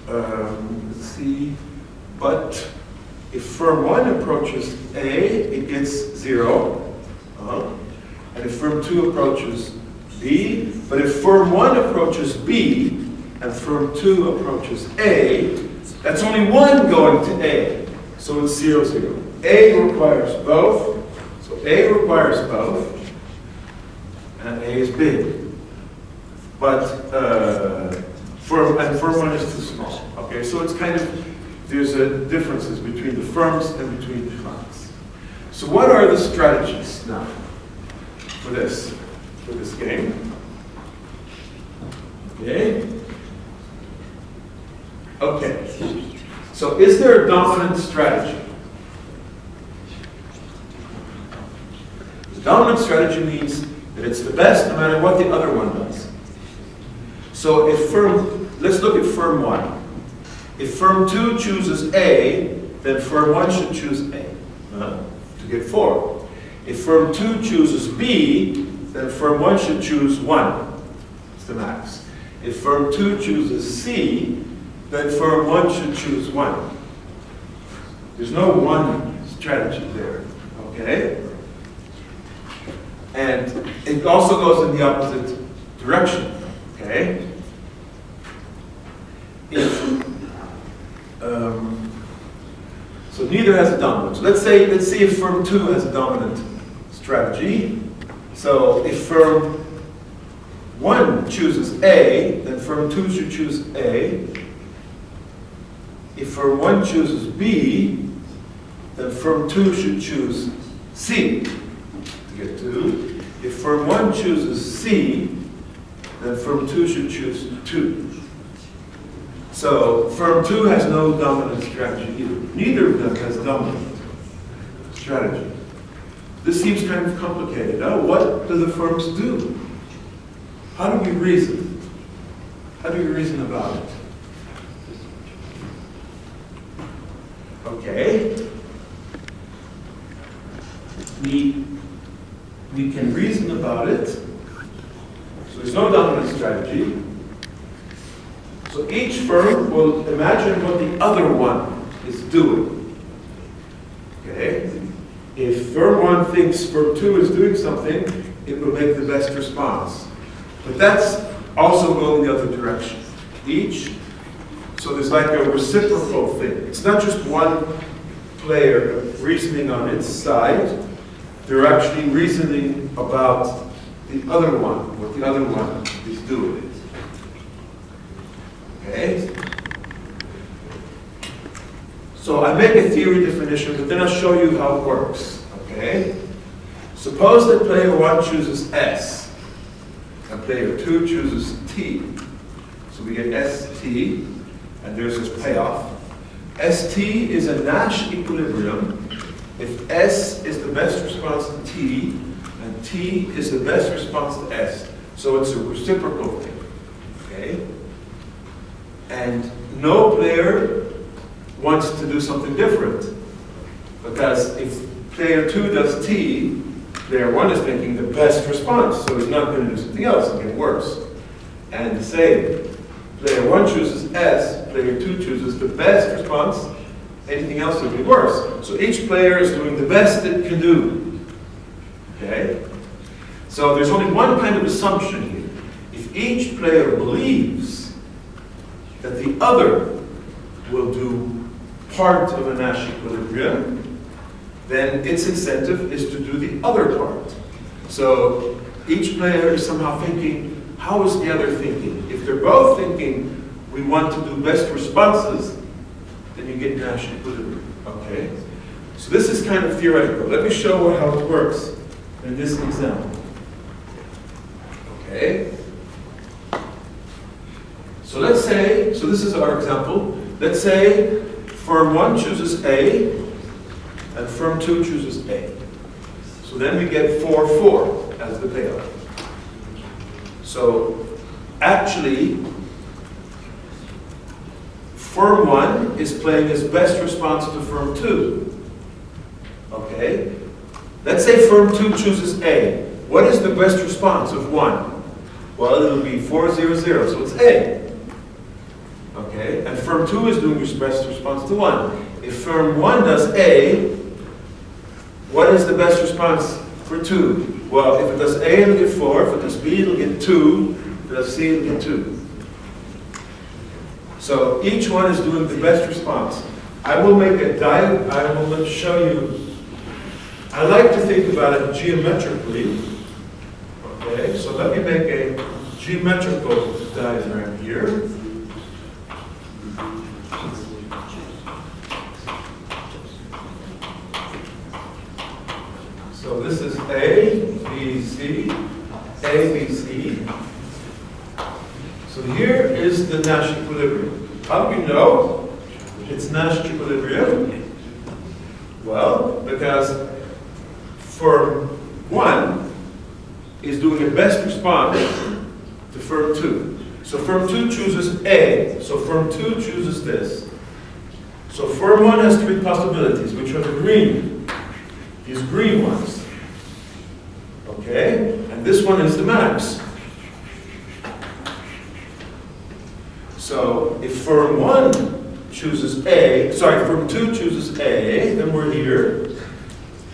Let's see, but if firm 1 approaches A, it gets 0. And if firm 2 approaches B, but if firm 1 approaches B and firm 2 approaches A, that's only 1 going to A. So it's 0-0. A requires both. So A requires both. And A is big. But firm 1 is too small. Okay, so it's kind of, there's differences between the firms and between the clients. So what are the strategies now for this game? Okay. Okay. So is there a dominant strategy? The dominant strategy means that it's the best no matter what the other one does. So if let's look at firm 1. If firm 2 chooses A, then firm 1 should choose A to get 4. If firm 2 chooses B, then firm 1 should choose 1. It's the max. If firm 2 chooses C, then firm 1 should choose 1. There's no one strategy there, okay? And it also goes in the opposite direction, okay? So neither has a dominant. So let's see if firm 2 has a dominant strategy. So if firm 1 chooses A, then firm 2 should choose A. If firm 1 chooses B, then firm 2 should choose C to get 2. If firm 1 chooses C, then firm 2 should choose 2. So firm 2 has no dominant strategy either. Neither of them has dominant strategy. This seems kind of complicated. Now, what do the firms do? How do we reason? How do we reason about it? Okay. We can reason about it. So there's no dominant strategy. So each firm will imagine what the other one is doing. Okay? If firm 1 thinks firm 2 is doing something, it will make the best response. But that's also going the other direction. So there's like a reciprocal thing. It's not just one player reasoning on its side. They're actually reasoning about the other one, what the other one is doing. Okay? So I make a theory definition, but then I'll show you how it works. Okay? Suppose that player 1 chooses S, and player 2 chooses T. So we get ST, and there's this payoff. ST is a Nash equilibrium if S is the best response to T, and T is the best response to S. So it's a reciprocal thing. Okay? And no player wants to do something different. Because if player 2 does T, player 1 is making the best response, so he's not going to do something else and get worse. And the same. Player 1 chooses S, player 2 chooses the best response, anything else will be worse. So each player is doing the best it can do. Okay? So there's only one kind of assumption here. If each player believes that the other will do part of a Nash equilibrium, then its incentive is to do the other part. So each player is somehow thinking, how is the other thinking? If they're both thinking, we want to do best responses, then you get Nash equilibrium. Okay? So this is kind of theoretical. Let me show how it works in this example. Okay? So let's say, so this is our example. Let's say firm 1 chooses A, and firm 2 chooses A. So then we get 4-4 as the payoff. So actually, firm 1 is playing his best response to firm 2. Okay? Let's say firm 2 chooses A. What is the best response of 1? Well, it'll be 4-0-0, so it's A. Okay? And firm 2 is doing his best response to 1. If firm 1 does A, what is the best response for 2? Well, if it does A, it'll get 4. If it does B, it'll get 2. If it does C, it'll get 2. So each one is doing the best response. I will make a diagram. I will show you. I like to think about it geometrically. Okay, so let me make a geometrical diagram here. So this is A, B, C, A, B, C. So here is the Nash equilibrium. How do we know it's Nash equilibrium? Well, because firm 1 is doing a best response to firm 2. So firm 2 chooses A. So firm 2 chooses this. So firm 1 has 3 possibilities, which are the green. These green ones. Okay? And this one is the max. So if firm 1 chooses A, sorry, firm 2 chooses A, then we're here.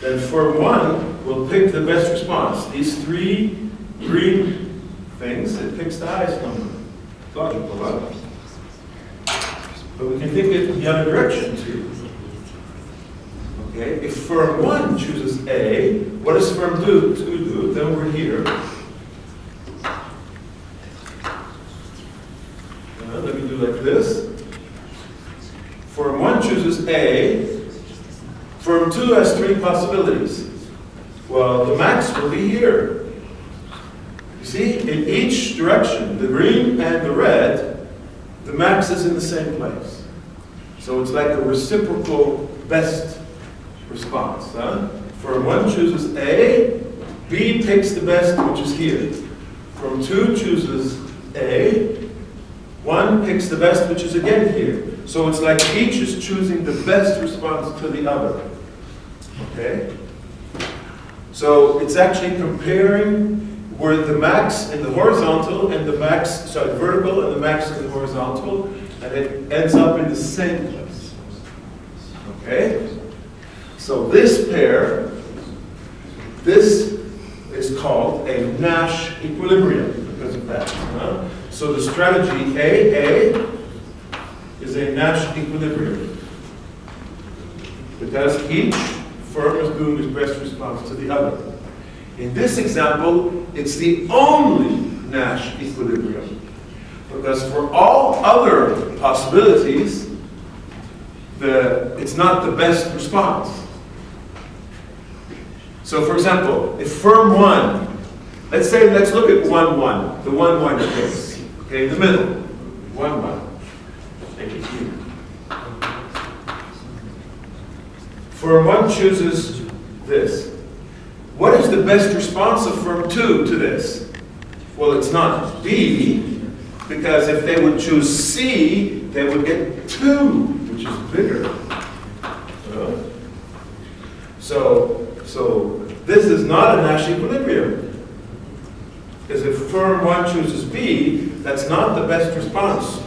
Then firm 1 will pick the best response. These 3 green things, it picks the highest number. It's logical, right? But we can think it the other direction too. Okay, if firm 1 chooses A, what does firm 2 do? Then we're here. Let me do like this. Firm 1 chooses A. Firm 2 has 3 possibilities. Well, the max will be here. You see, in each direction, the green and the red, the max is in the same place. So it's like a reciprocal best response. Huh? Firm 1 chooses A, B picks the best, which is here. Firm 2 chooses A, 1 picks the best, which is again here. So it's like each is choosing the best response to the other. Okay? So it's actually comparing where the max in the horizontal and the max, sorry, vertical and the max in the horizontal, and it ends up in the same place. Okay? So this pair, this is called a Nash equilibrium because of that. So the strategy AA is a Nash equilibrium because each firm is doing its best response to the other. In this example, it's the only Nash equilibrium because for all other possibilities, it's not the best response. So for example, if firm 1, let's look at 1-1, the 1-1 case. Okay, in the middle, 1-1. Make it here. Firm 1 chooses this. What is the best response of firm 2 to this? Well, it's not B, because if they would choose C, they would get 2, which is bigger. So this is not a Nash equilibrium. Because if firm 1 chooses B, that's not the best response.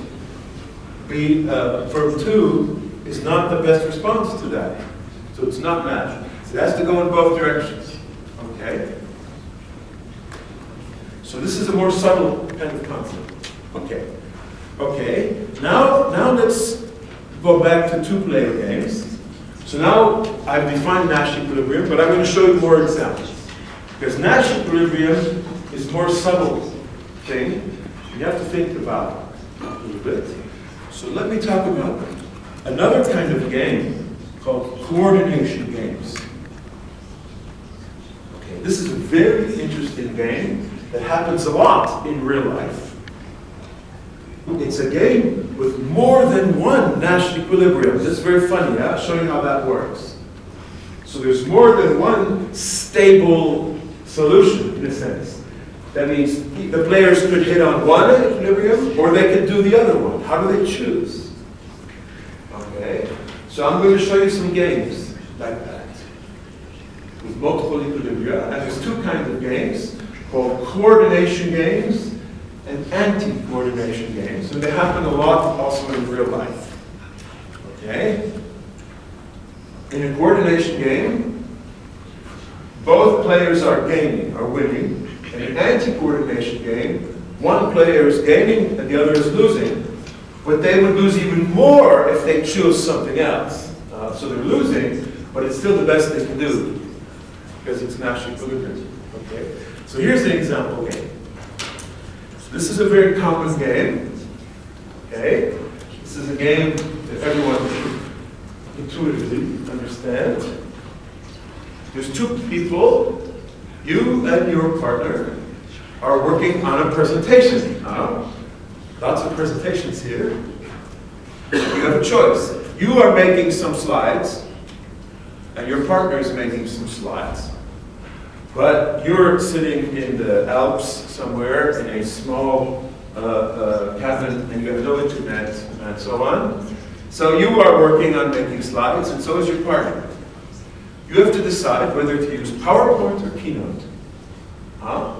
Firm 2 is not the best response to that. So it's not Nash. It has to go in both directions. Okay? So this is a more subtle kind of concept. Okay. Okay. Now let's go back to 2-player games. So now I've defined Nash equilibrium, but I'm going to show you more examples. Because Nash equilibrium is a more subtle thing. You have to think about it a little bit. So let me talk about another kind of game called coordination games. Okay, this is a very interesting game that happens a lot in real life. It's a game with more than one Nash equilibrium. This is very funny. I'll show you how that works. So there's more than one stable solution in a sense. That means the players could hit on one equilibrium or they could do the other one. How do they choose? Okay. So I'm going to show you some games like that with multiple equilibria. And there's 2 kinds of games called coordination games and anti-coordination games. And they happen a lot also in real life. Okay? In a coordination game, both players are gaining, are winning. In an anti-coordination game, one player is gaining and the other is losing. But they would lose even more if they choose something else. So they're losing, but it's still the best they can do because it's Nash equilibrium. Okay? So here's an example game. So this is a very common game. Okay? This is a game that everyone should intuitively understand. There's 2 people. You and your partner are working on a presentation. Lots of presentations here. you have a choice. You are making some slides, and your partner is making some slides. But you're sitting in the Alps somewhere in a small cabin, and you have no internet, and so on. So you are working on making slides, and so is your partner. You have to decide whether to use PowerPoint or Keynote. Huh?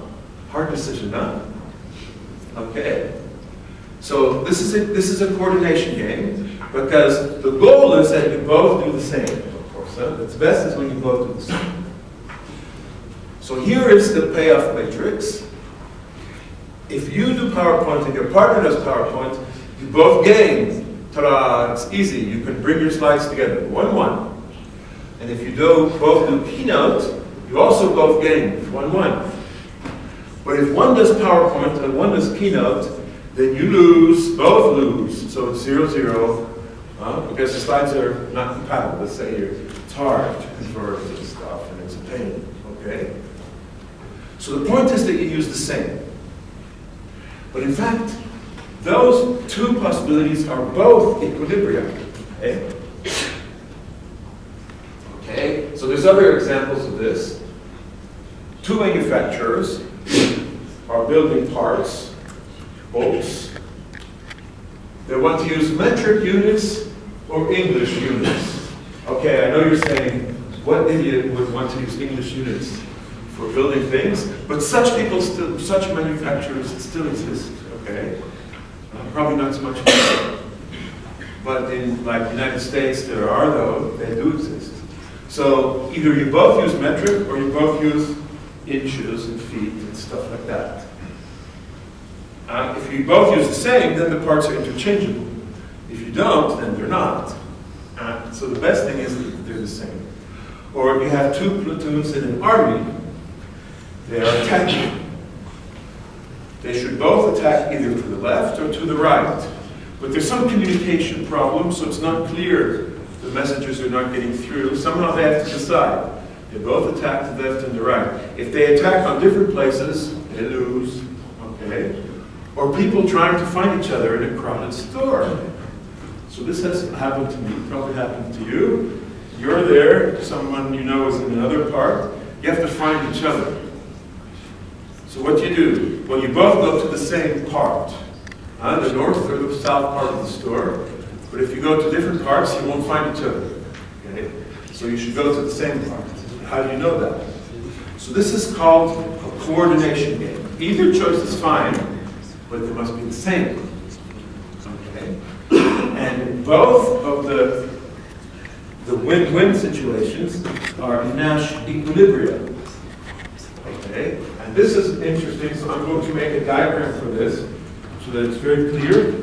Hard decision, huh? Okay. So this is a coordination game, because the goal is that you both do the same, of course. Huh? It's best is when you both do the same. So here is the payoff matrix. If you do PowerPoint and your partner does PowerPoint, you both gain. Ta-da, it's easy. You can bring your slides together, 1-1. And if you both do Keynote, you also both gain, 1-1. But if one does PowerPoint and one does Keynote, then you lose, both lose. So it's 0-0, because the slides are not compatible. Let's say it's hard to convert and stuff, and it's a pain, okay? So the point is that you use the same. But in fact, those two possibilities are both equilibria, okay? Okay, so there's other examples of this. Two manufacturers are building parts, bolts. They want to use metric units or English units. Okay, I know you're saying, what idiot would want to use English units for building things? But such manufacturers still exist, okay? Probably not so much here. But in like the United States, there are though, they do exist. So either you both use metric or you both use inches and feet and stuff like that. If you both use the same, then the parts are interchangeable. If you don't, then they're not. So the best thing is that they're the same. Or if you have two platoons in an army, they are attacking. They should both attack either to the left or to the right. But there's some communication problem, so it's not clear. The messages are not getting through. Somehow they have to decide. They both attack the left and the right. If they attack on different places, they lose. Okay? Or people trying to find each other in a crowded store. So this has happened to me, probably happened to you. You're there, someone you know is in another part. You have to find each other. So what do you do? Well, you both go to the same part. The north or the south part of the store. But if you go to different parts, you won't find each other. Okay? So you should go to the same part. How do you know that? So this is called a coordination game. Either choice is fine, but they must be the same. Okay? And both of the win-win situations are Nash equilibria. Okay? And this is interesting, so I'm going to make a diagram for this so that it's very clear.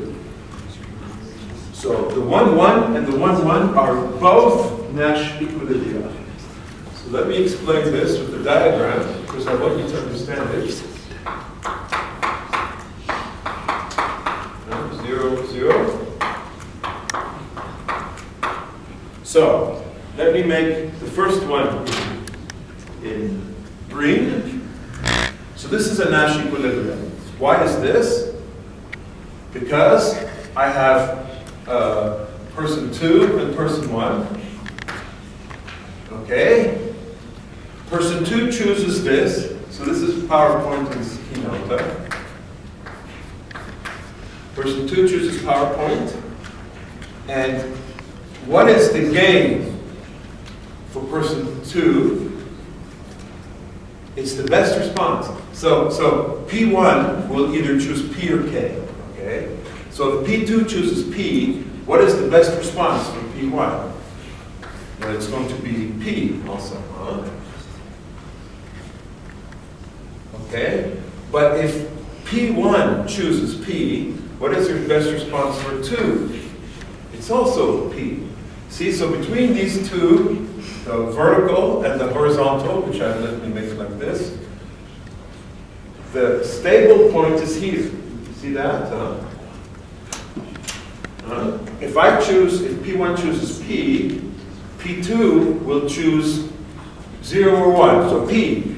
So the 1-1 and the 1-1 are both Nash equilibria. So let me explain this with the diagram, because I want you to understand it. 0, 0. So let me make the first one in green. So this is a Nash equilibrium. Why is this? Because I have person 2 and person 1. Okay? Person 2 chooses this. So this is PowerPoint and Keynote. Person 2 chooses PowerPoint. And what is the gain for person 2? It's the best response. So P1 will either choose P or K. Okay? So if P2 chooses P, what is the best response for P1? Well, it's going to be P also. Huh? Okay? But if P1 chooses P, what is your best response for 2? It's also P. See, so between these two, the vertical and the horizontal, which let me make like this, the stable point is here. See that? If P1 chooses P, P2 will choose 0 or 1, so P.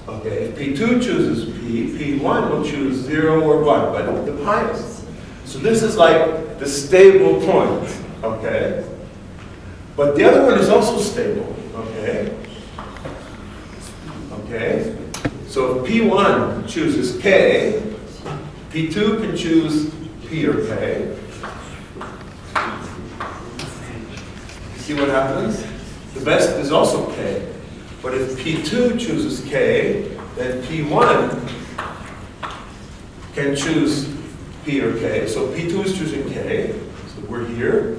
Okay, if P2 chooses P, P1 will choose 0 or 1, but the highest. So this is like the stable point, okay? But the other one is also stable, okay? Okay? So if P1 chooses K, P2 can choose P or K. See what happens? The best is also K. But if P2 chooses K, then P1 can choose P or K. So P2 is choosing K, so we're here.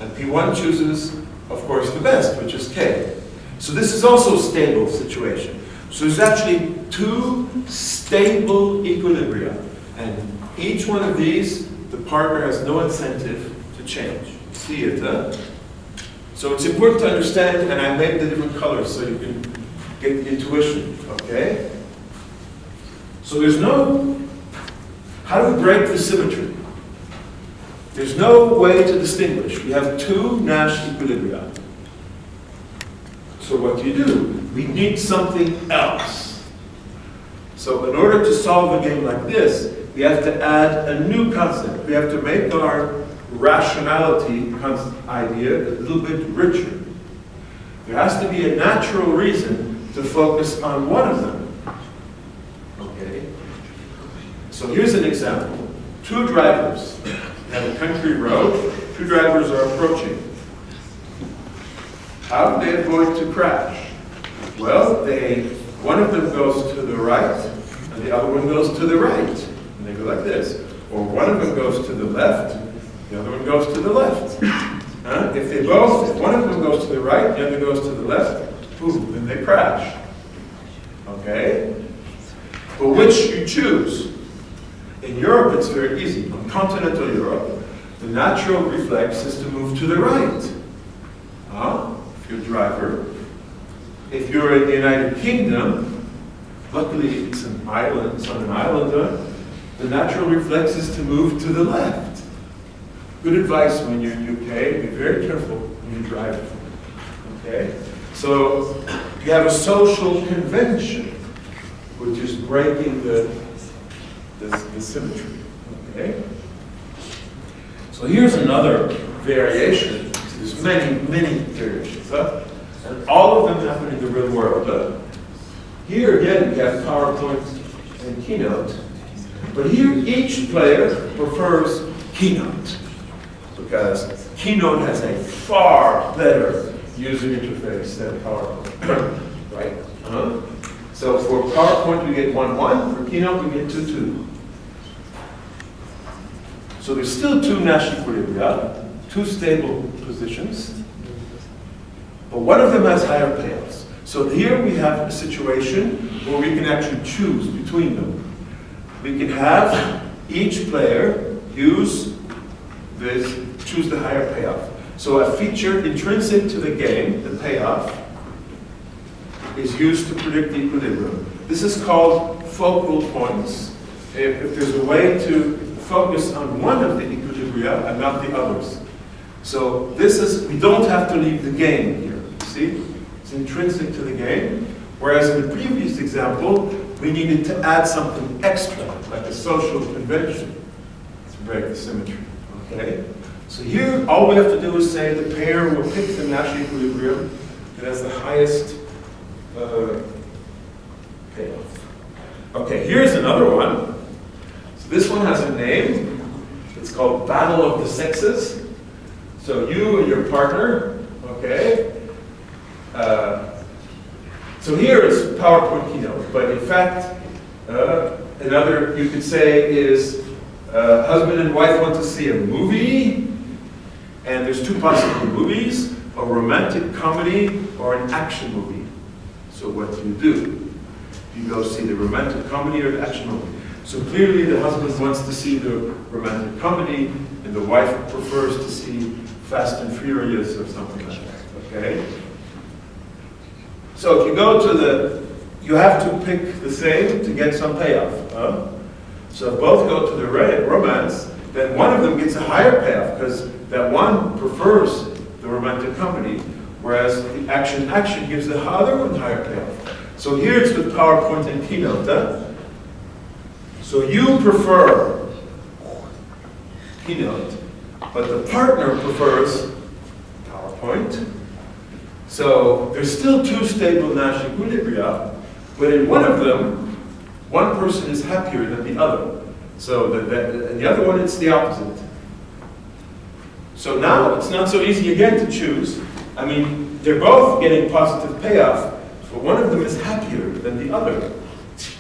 And P1 chooses, of course, the best, which is K. So this is also a stable situation. So there's actually two stable equilibria. And each one of these, the partner has no incentive to change. See it, huh? So it's important to understand, and I made the different colors so you can get intuition, okay? So there's no, how do we break the symmetry? There's no way to distinguish. We have two Nash equilibria. So what do? We need something else. So in order to solve a game like this, we have to add a new concept. We have to make our rationality idea a little bit richer. There has to be a natural reason to focus on one of them. Okay? So here's an example. Two drivers have a country road. Two drivers are approaching. How do they avoid to crash? Well, one of them goes to the right, and the other one goes to the right. And they go like this. Or one of them goes to the left, the other one goes to the left. If one of them goes to the right, the other goes to the left, boom, then they crash. Okay? But which you choose? In Europe, it's very easy. In continental Europe, the natural reflex is to move to the right. If you're a driver. If you're in the United Kingdom, luckily it's an island, it's on an island, the natural reflex is to move to the left. Good advice when you're in UK, be very careful when you drive. Okay? So you have a social convention, which is breaking the symmetry. Okay? So here's another variation. There's many, many variations. And all of them happen in the real world. Here again we have PowerPoint and Keynote. But here each player prefers Keynote, because Keynote has a far better user interface than PowerPoint. Right? So for PowerPoint we get 1-1, for Keynote we get 2-2. So there's still two Nash equilibria, two stable positions, but one of them has higher payoffs. So here we have a situation where we can actually choose between them. We can have each player choose the higher payoff. So a feature intrinsic to the game, the payoff, is used to predict the equilibrium. This is called focal points. If there's a way to focus on one of the equilibria and not the others. So we don't have to leave the game here, see? It's intrinsic to the game. Whereas in the previous example, we needed to add something extra, like a social convention, to break the symmetry, okay? So here, all we have to do is say the pair will pick the Nash equilibrium that has the highest payoff. Okay, here's another one. So this one has a name. It's called Battle of the Sexes. So you and your partner, okay? So here is PowerPoint Keynote, but in fact, another you could say is husband and wife want to see a movie, and there's two possible movies, a romantic comedy or an action movie. So what do? You go see the romantic comedy or the action movie. So clearly the husband wants to see the romantic comedy, and the wife prefers to see Fast and Furious or something like that, okay? So if you go to you have to pick the same to get some payoff. So if both go to the romance, then one of them gets a higher payoff, because that one prefers the romantic comedy, whereas the action gives the other one higher payoff. So here it's with PowerPoint and Keynote. So you prefer Keynote, but the partner prefers PowerPoint. So there's still two stable Nash equilibria, but in one of them, one person is happier than the other. So and the other one, it's the opposite. So now it's not so easy again to choose. I mean, they're both getting positive payoff, but one of them is happier than the other. It's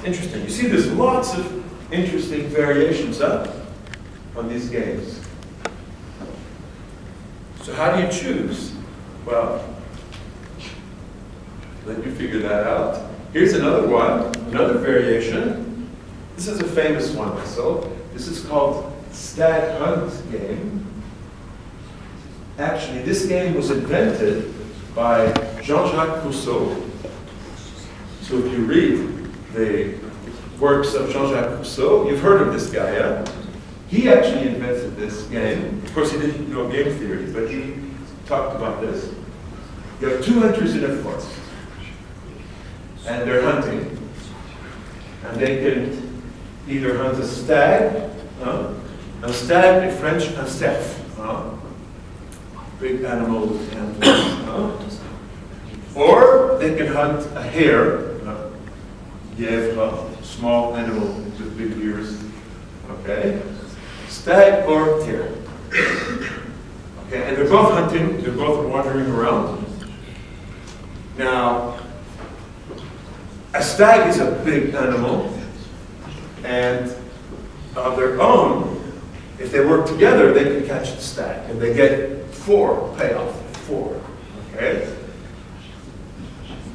interesting. You see, there's lots of interesting variations on these games. So how do you choose? Well, let me figure that out. Here's another one, another variation. This is a famous one also. This is called Stag Hunt game. Actually, this game was invented by Jean-Jacques Rousseau. So if you read the works of Jean-Jacques Rousseau, you've heard of this guy, yeah? He actually invented this game. Of course, he didn't know game theory, but he talked about this. You have two hunters in a forest, and they're hunting, and they can either hunt a stag in French, un cerf, big animal with antlers, or they can hunt a hare, lièvre, small animal with big ears, okay? Stag or hare. Okay, and they're both hunting, they're both wandering around. Now, a stag is a big animal, and on their own, if they work together, they can catch the stag, and they get 4 payoff, 4, okay?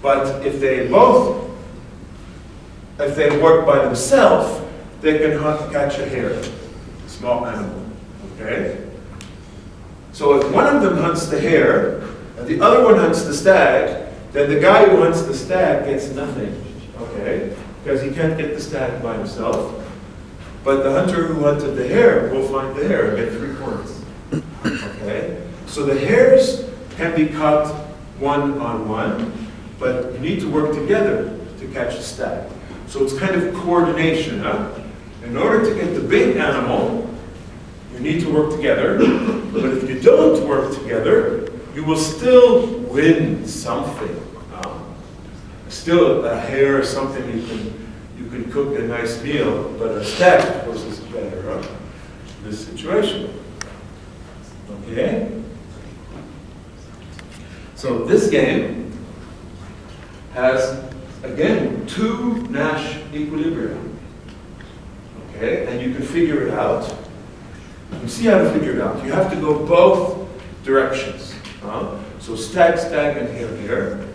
But if they work by themselves, they can catch a hare, a small animal, okay? So if one of them hunts the hare, and the other one hunts the stag, then the guy who hunts the stag gets nothing, okay? Because he can't get the stag by himself. But the hunter who hunted the hare will find the hare and get 3 points, okay? So the hares can be caught one-on-one, but you need to work together to catch the stag. So it's kind of coordination, huh? In order to get the big animal, you need to work together, but if you don't work together, you will still win something. Still a hare or something you can cook a nice meal, but a stag, of course, is better in this situation. Okay? So this game has, again, 2 Nash equilibria. Okay? And you can figure it out. You can see how to figure it out. You have to go both directions. So stag, stag, and hare, hare.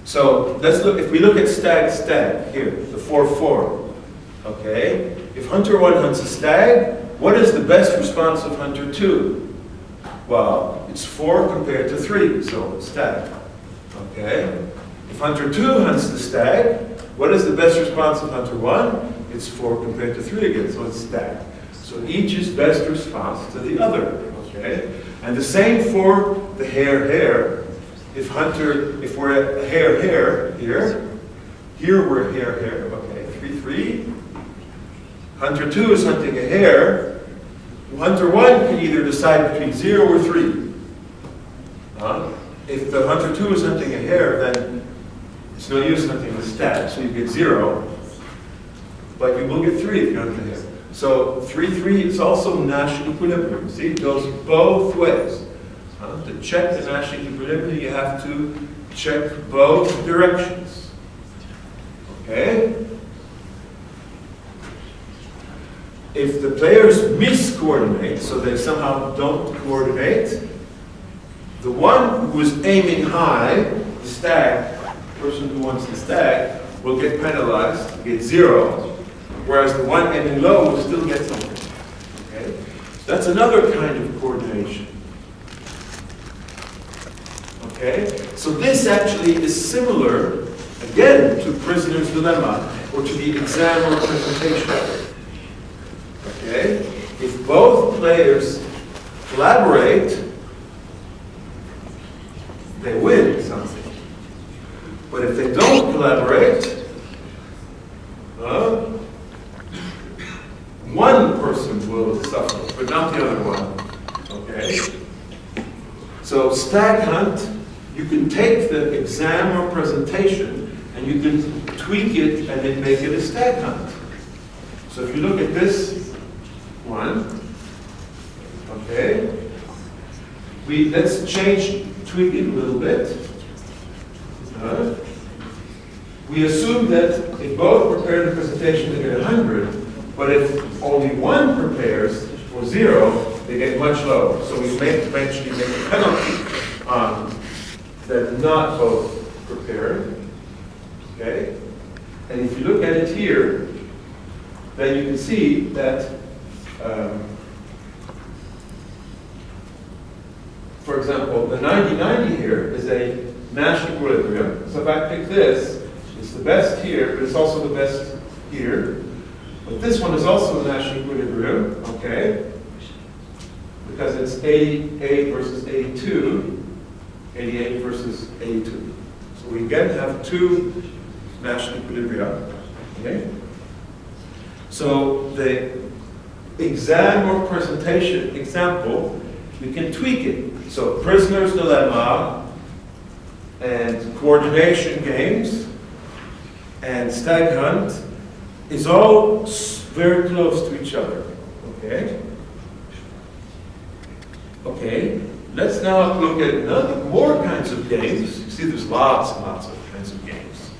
So let's look, if we look at stag, stag, here, the 4-4, okay? If hunter 1 hunts a stag, what is the best response of hunter 2? Well, it's 4 compared to 3, so it's stag, okay? If hunter 2 hunts the stag, what is the best response of hunter 1? It's 4 compared to 3 again, so it's stag. So each is best response to the other, okay? And the same for the hare, hare. If we're at hare, hare, here we're hare, hare, okay, 3-3. Hunter 2 is hunting a hare. Hunter 1 can either decide between 0 or 3. If the hunter 2 is hunting a hare, then it's no use hunting the stag, so you get 0. But you will get 3 if you hunt the hare. So 3-3 is also Nash equilibrium. See, it goes both ways. To check the Nash equilibrium, you have to check both directions. Okay? If the players miscoordinate, so they somehow don't coordinate, the one who is aiming high, the stag, the person who wants the stag, will get penalized, get 0, whereas the one aiming low will still get something. Okay? That's another kind of coordination. Okay? So this actually is similar, again, to prisoner's dilemma, or to the exam representation. Okay? If both players collaborate, they win something. But if they don't collaborate, one person will 1. Okay? So Stag Hunt, you can take the exam or presentation and you can tweak it and then make it a Stag Hunt. So if you look at this one, okay, let's tweak it a little bit. We assume that if both prepare the presentation, they get 100, but if only one prepares for 0, they get much lower. So we may eventually make a penalty that not both prepared. Okay? And if you look at it here, then you can see that, for example, the 90-90 here is a Nash equilibrium. So if I pick this, it's the best here, but it's also the best here. But this one is also a Nash equilibrium, okay? Because it's 88 versus 82, 88 versus 82. So we again have two Nash equilibria, okay? So the exam or presentation example, we can tweak it. So prisoner's dilemma and coordination games and Stag Hunt is all very close to each other, okay? Okay, let's now look at more kinds of games. You see there's lots and lots of kinds of games.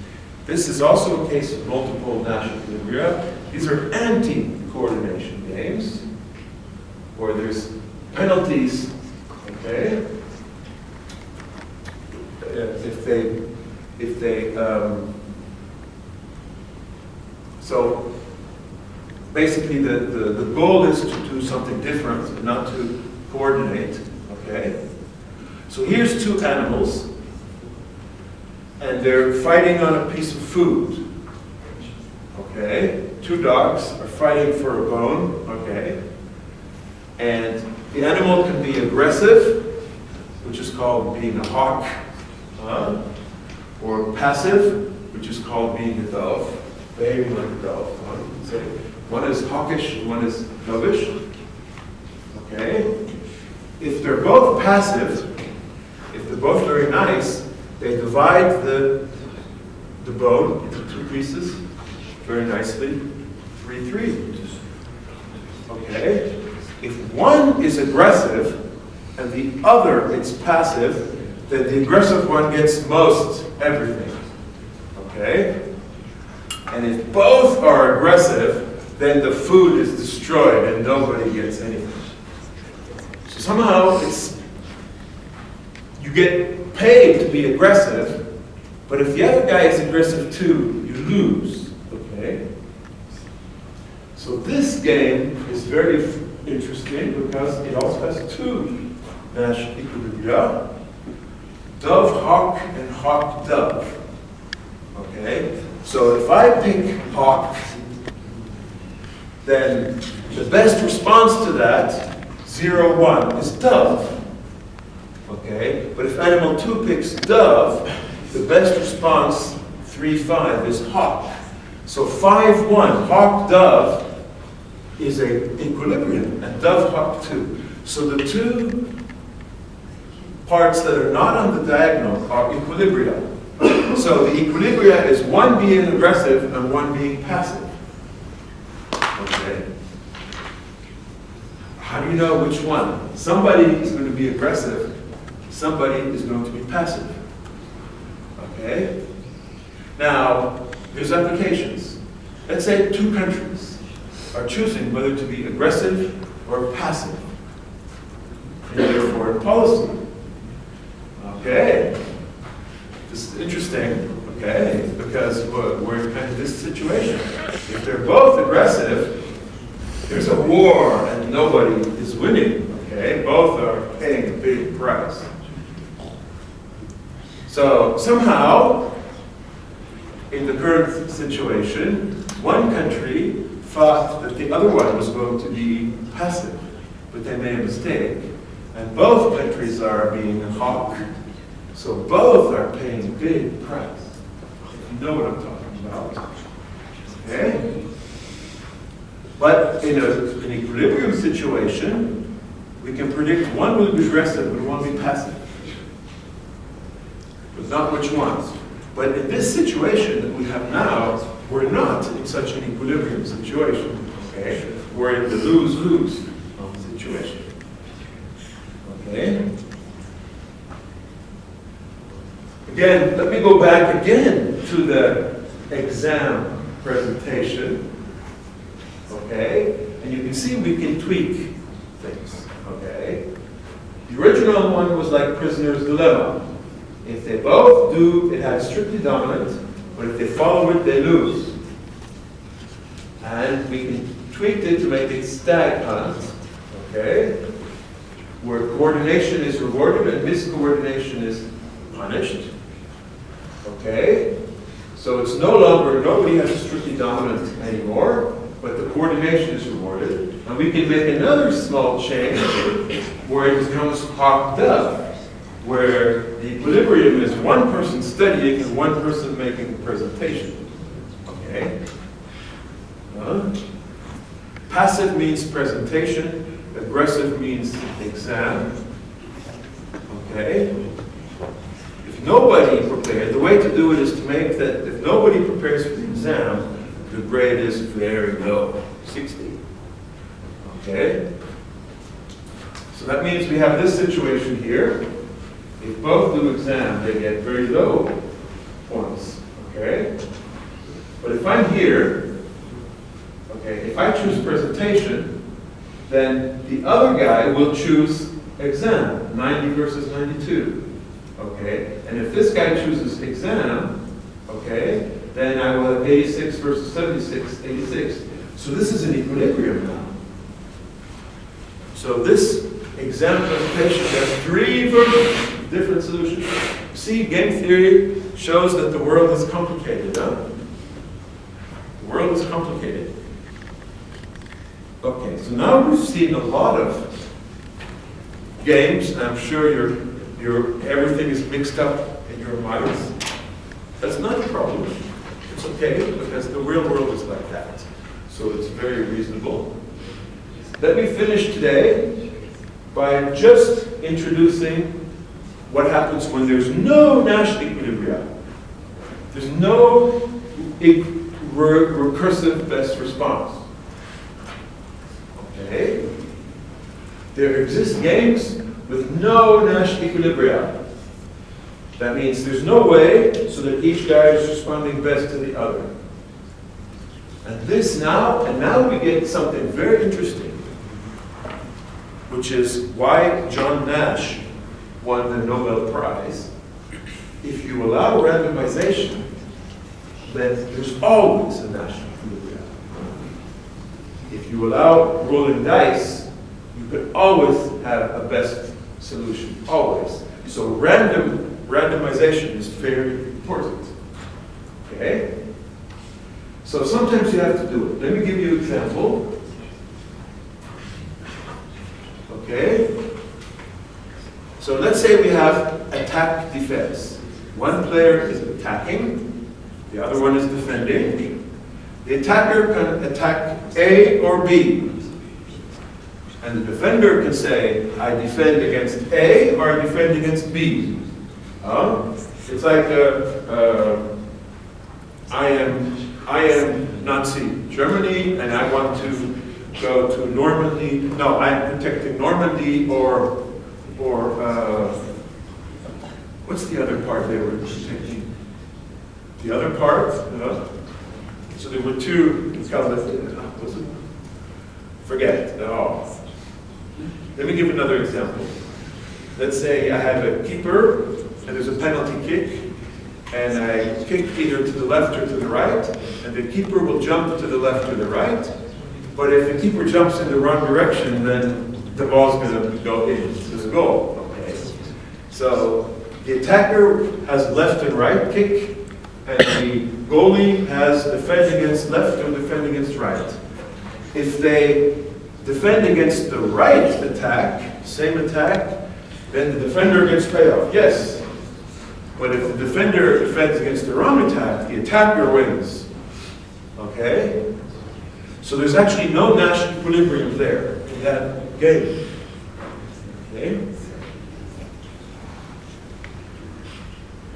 This is also a case of multiple Nash equilibria. These are anti-coordination games, where there's penalties, okay? So basically the goal is to do something different, not to coordinate, okay? So here's two animals, and they're fighting on a piece of food, okay? Two dogs are fighting for a bone, okay? And the animal can be aggressive, which is called being a hawk, or passive, which is called being a dove, behaving like a dove. One is hawkish and one is dovish. Okay? If they're both passive, if they're both very nice, they divide the bone into two pieces very nicely, 3-3. Okay? If one is aggressive and the other is passive, then the aggressive one gets most everything. Okay? And if both are aggressive, then the food is destroyed and nobody gets anything. So somehow you get paid to be aggressive, but if the other guy is aggressive too, you lose. Okay? So this game is very interesting because it also has two Nash equilibria, dove-hawk and hawk-dove. Okay? So if I pick hawk, then the best response to that, 0-1, is dove. Okay? But if animal 2 picks dove, the best response, 3-5, is hawk. So 5-1, hawk-dove, is an equilibrium, and dove-hawk 2. So the two parts that are not on the diagonal are equilibria. So the equilibria is one being aggressive and one being passive. Okay. How do you know which one? Somebody is going to be aggressive, somebody is going to be passive. Okay? Now, there's applications. Let's say two countries are choosing whether to be aggressive or passive in their foreign policy. Okay. This is interesting, okay, because we're in kind of this situation. If they're both aggressive, there's a war and nobody is winning, okay? Both are paying a big price. So somehow, in the current situation, one country thought that the other one was going to be passive, but they made a mistake. And both countries are being a hawk. So both are paying a big price. If you know what I'm talking about. Okay? But in an equilibrium situation, we can predict one will be aggressive and one will be passive. But not which ones. But in this situation that we have now, we're not in such an equilibrium situation. Okay? We're in the lose-lose situation. Okay? Again, let me go back again to the exam presentation. Okay? And you can see we can tweak things. Okay? The original one was like prisoner's dilemma. If they both do, it has strictly dominant, but if they follow it, they lose. And we can tweak it to make it Stag Hunt. Okay? Where coordination is rewarded and miscoordination is punished. Okay? So it's no longer, nobody has a strictly dominant anymore, but the coordination is rewarded. And we can make another small change where it becomes hawked up, where the equilibrium is one person studying and one person making the presentation. Okay? Passive means presentation, aggressive means exam. Okay? If nobody prepared, the way to do it is to make that if nobody prepares for the exam, the grade is very low, 60. Okay? So that means we have this situation here. If both do exam, they get very low points. Okay? But if I'm here, okay, if I choose presentation, then the other guy will choose exam, 90 versus 92. Okay? And if this guy chooses exam, okay, then I will have 86 versus 76, 86. So this is an equilibrium now. So this exam presentation has three versions, different solutions. See, game theory shows that the world is complicated, huh? The world is complicated. Okay, so now we've seen a lot of games, and I'm sure everything is mixed up in your minds. That's not a problem. It's okay, because the real world is like that. So it's very reasonable. Let me finish today by just introducing what happens when there's no Nash equilibria. There's no recursive best response. Okay? There exist games with no Nash equilibria. That means there's no way so that each guy is responding best to the other. And now we get something very interesting, which is why John Nash won the Nobel Prize. If you allow randomization, then there's always a Nash equilibrium. If you allow rolling dice, you could always have a best solution, always. So randomization is very important. Okay? So sometimes you have to do it. Let me give you an example. Okay? So let's say we have attack defense. One player is attacking, the other one is defending. The attacker can attack A or B. And the defender can say, I defend against A or I defend against B. It's like I am Nazi Germany and I want to go to Normandy. No, I'm protecting Normandy or what's the other part they were protecting? The other part? So there were two. Was it? Forget it. Oh. Let me give another example. Let's say I have a keeper and there's a penalty kick. And I kick either to the left or to the right, and the keeper will jump to the left or the right. But if the keeper jumps in the wrong direction, then the ball's going to go into the goal. Okay. So the attacker has left and right kick, and the goalie has defend against left or defend against right. If they defend against the right attack, same attack, then the defender gets payoff. Yes. But if the defender defends against the wrong attack, the attacker wins. Okay? So there's actually no Nash equilibrium there in that game. Okay.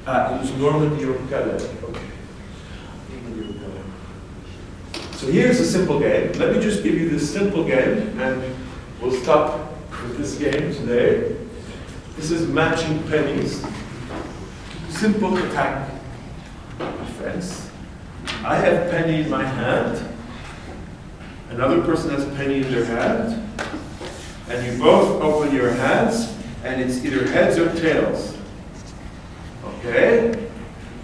Ah, use Norman Calais. Okay. So here's a simple game. Let me just give you this simple game, and we'll stop with this game today. This is Matching Pennies. Simple attack defense. I have penny in my hand. Another person has penny in their hand. And you both open your hands, and it's either heads or tails. Okay?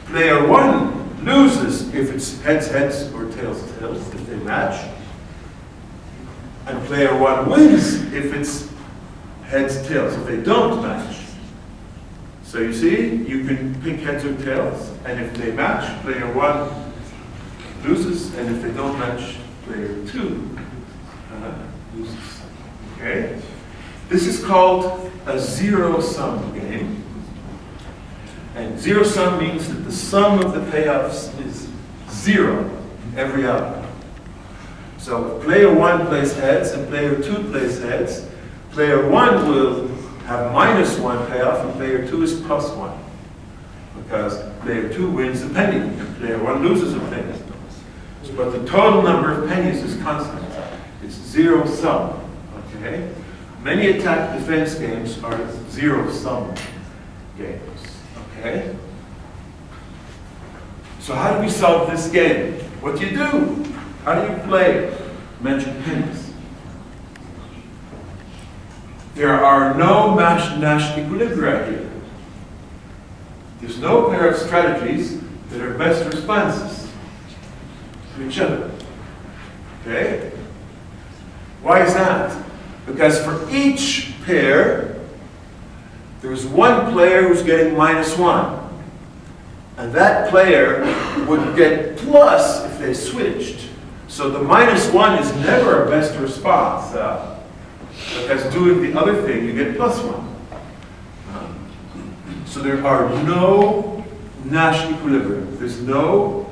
Player one loses if it's heads, heads, or tails, tails, if they match. And player one wins if it's heads, tails, if they don't match. So you see, you can pick heads or tails, and if they match, player one loses, and if they don't match, player two loses. Okay? This is called a zero-sum game. And zero-sum means that the sum of the payoffs is zero in every outcome. So if player one plays heads and player two plays heads, player one will have -1 payoff and player two is +1. Because player two wins a penny and player one loses a penny. But the total number of pennies is constant. It's zero-sum. Okay? Many attack defense games are zero-sum games. Okay? So how do we solve this game? What do you do? How do you play Matching Pennies? There are no Nash equilibria here. There's no pair of strategies that are best responses to each other. Okay? Why is that? Because for each pair, there's one player who's getting -1. And that player would get plus if they switched. So the -1 is never a best response. Because doing the other thing, you get +1. So there are no Nash equilibria. There's no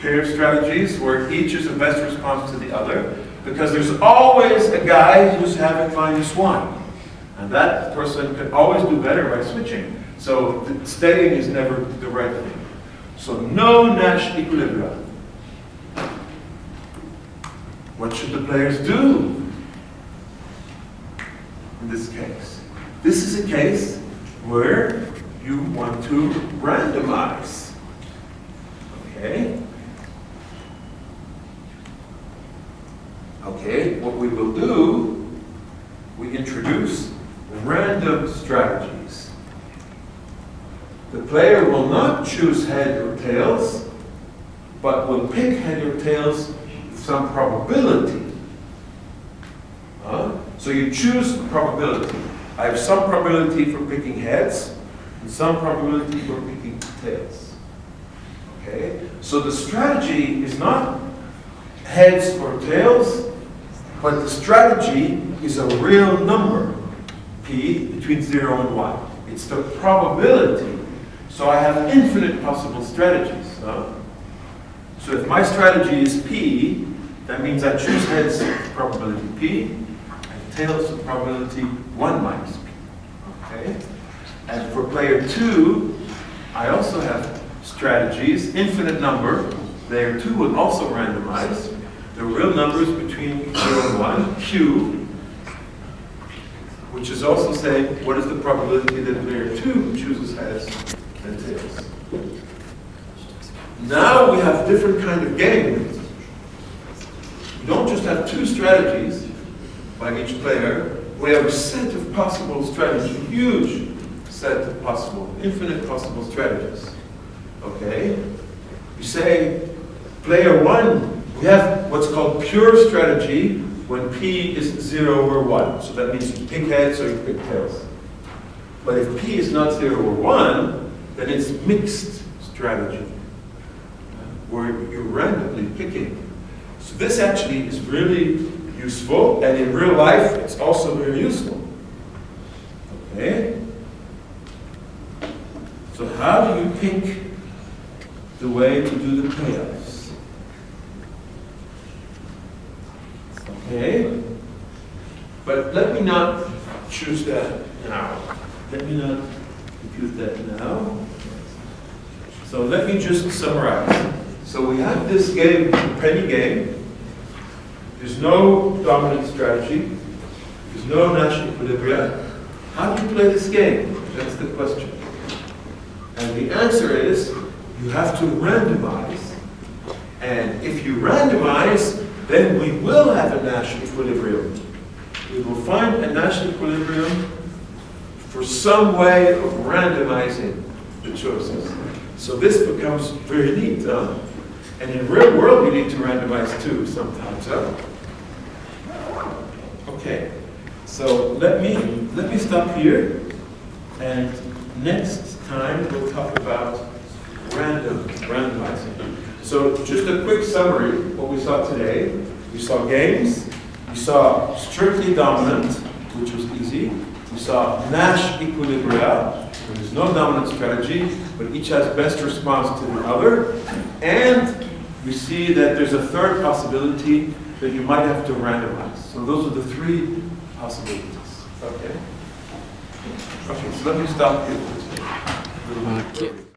pair strategies where each is a best response to the other. Because there's always a guy who's having -1. And that person can always do better by switching. So staying is never the right thing. So no Nash equilibria. What should the players do in this case? This is a case where you want to randomize. Okay? Okay, what we will do, we introduce random strategies. The player will not choose head or tails, but will pick head or tails with some probability. So you choose probability. I have some probability for picking heads, and some probability for picking tails. Okay? So the strategy is not heads or tails, but the strategy is a real number, p, between 0 and 1. It's the probability. So I have infinite possible strategies. So if my strategy is p, that means I choose heads with probability p, and tails with probability 1 minus p. Okay? And for player 2, I also have strategies, infinite number. Player 2 will also randomize. The real numbers between 0 and 1, q, which is also saying what is the probability that player 2 chooses heads and tails. Now we have different kind of game. We don't just have 2 strategies by each player. We have a set of possible strategies, a huge set of possible, infinite possible strategies. Okay? You say, player 1, we have what's called pure strategy when p is 0 or 1. So that means you pick heads or you pick tails. But if p is not 0 or 1, then it's mixed strategy, where you're randomly picking. So this actually is really useful, and in real life, it's also very useful. Okay? So how do you pick the way to do the payoffs? Okay? But let me not choose that now. Let me not compute that now. So let me just summarize. So we have this game, the penny game. There's no dominant strategy. There's no Nash equilibria. How do you play this game? That's the question. And the answer is, you have to randomize. And if you randomize, then we will have a Nash equilibrium. We will find a Nash equilibrium for some way of randomizing the choices. So this becomes very neat. And in real world, we need to randomize too sometimes. Okay, so let me stop here, and next time we'll talk about randomizing. So just a quick summary of what we saw today. We saw games, we saw strictly dominant, which was easy. We saw Nash equilibria, where there's no dominant strategy, but each has best response to the other. And we see that there's a third possibility that you might have to randomize. So those are the three possibilities. Okay? Okay, so let me stop here.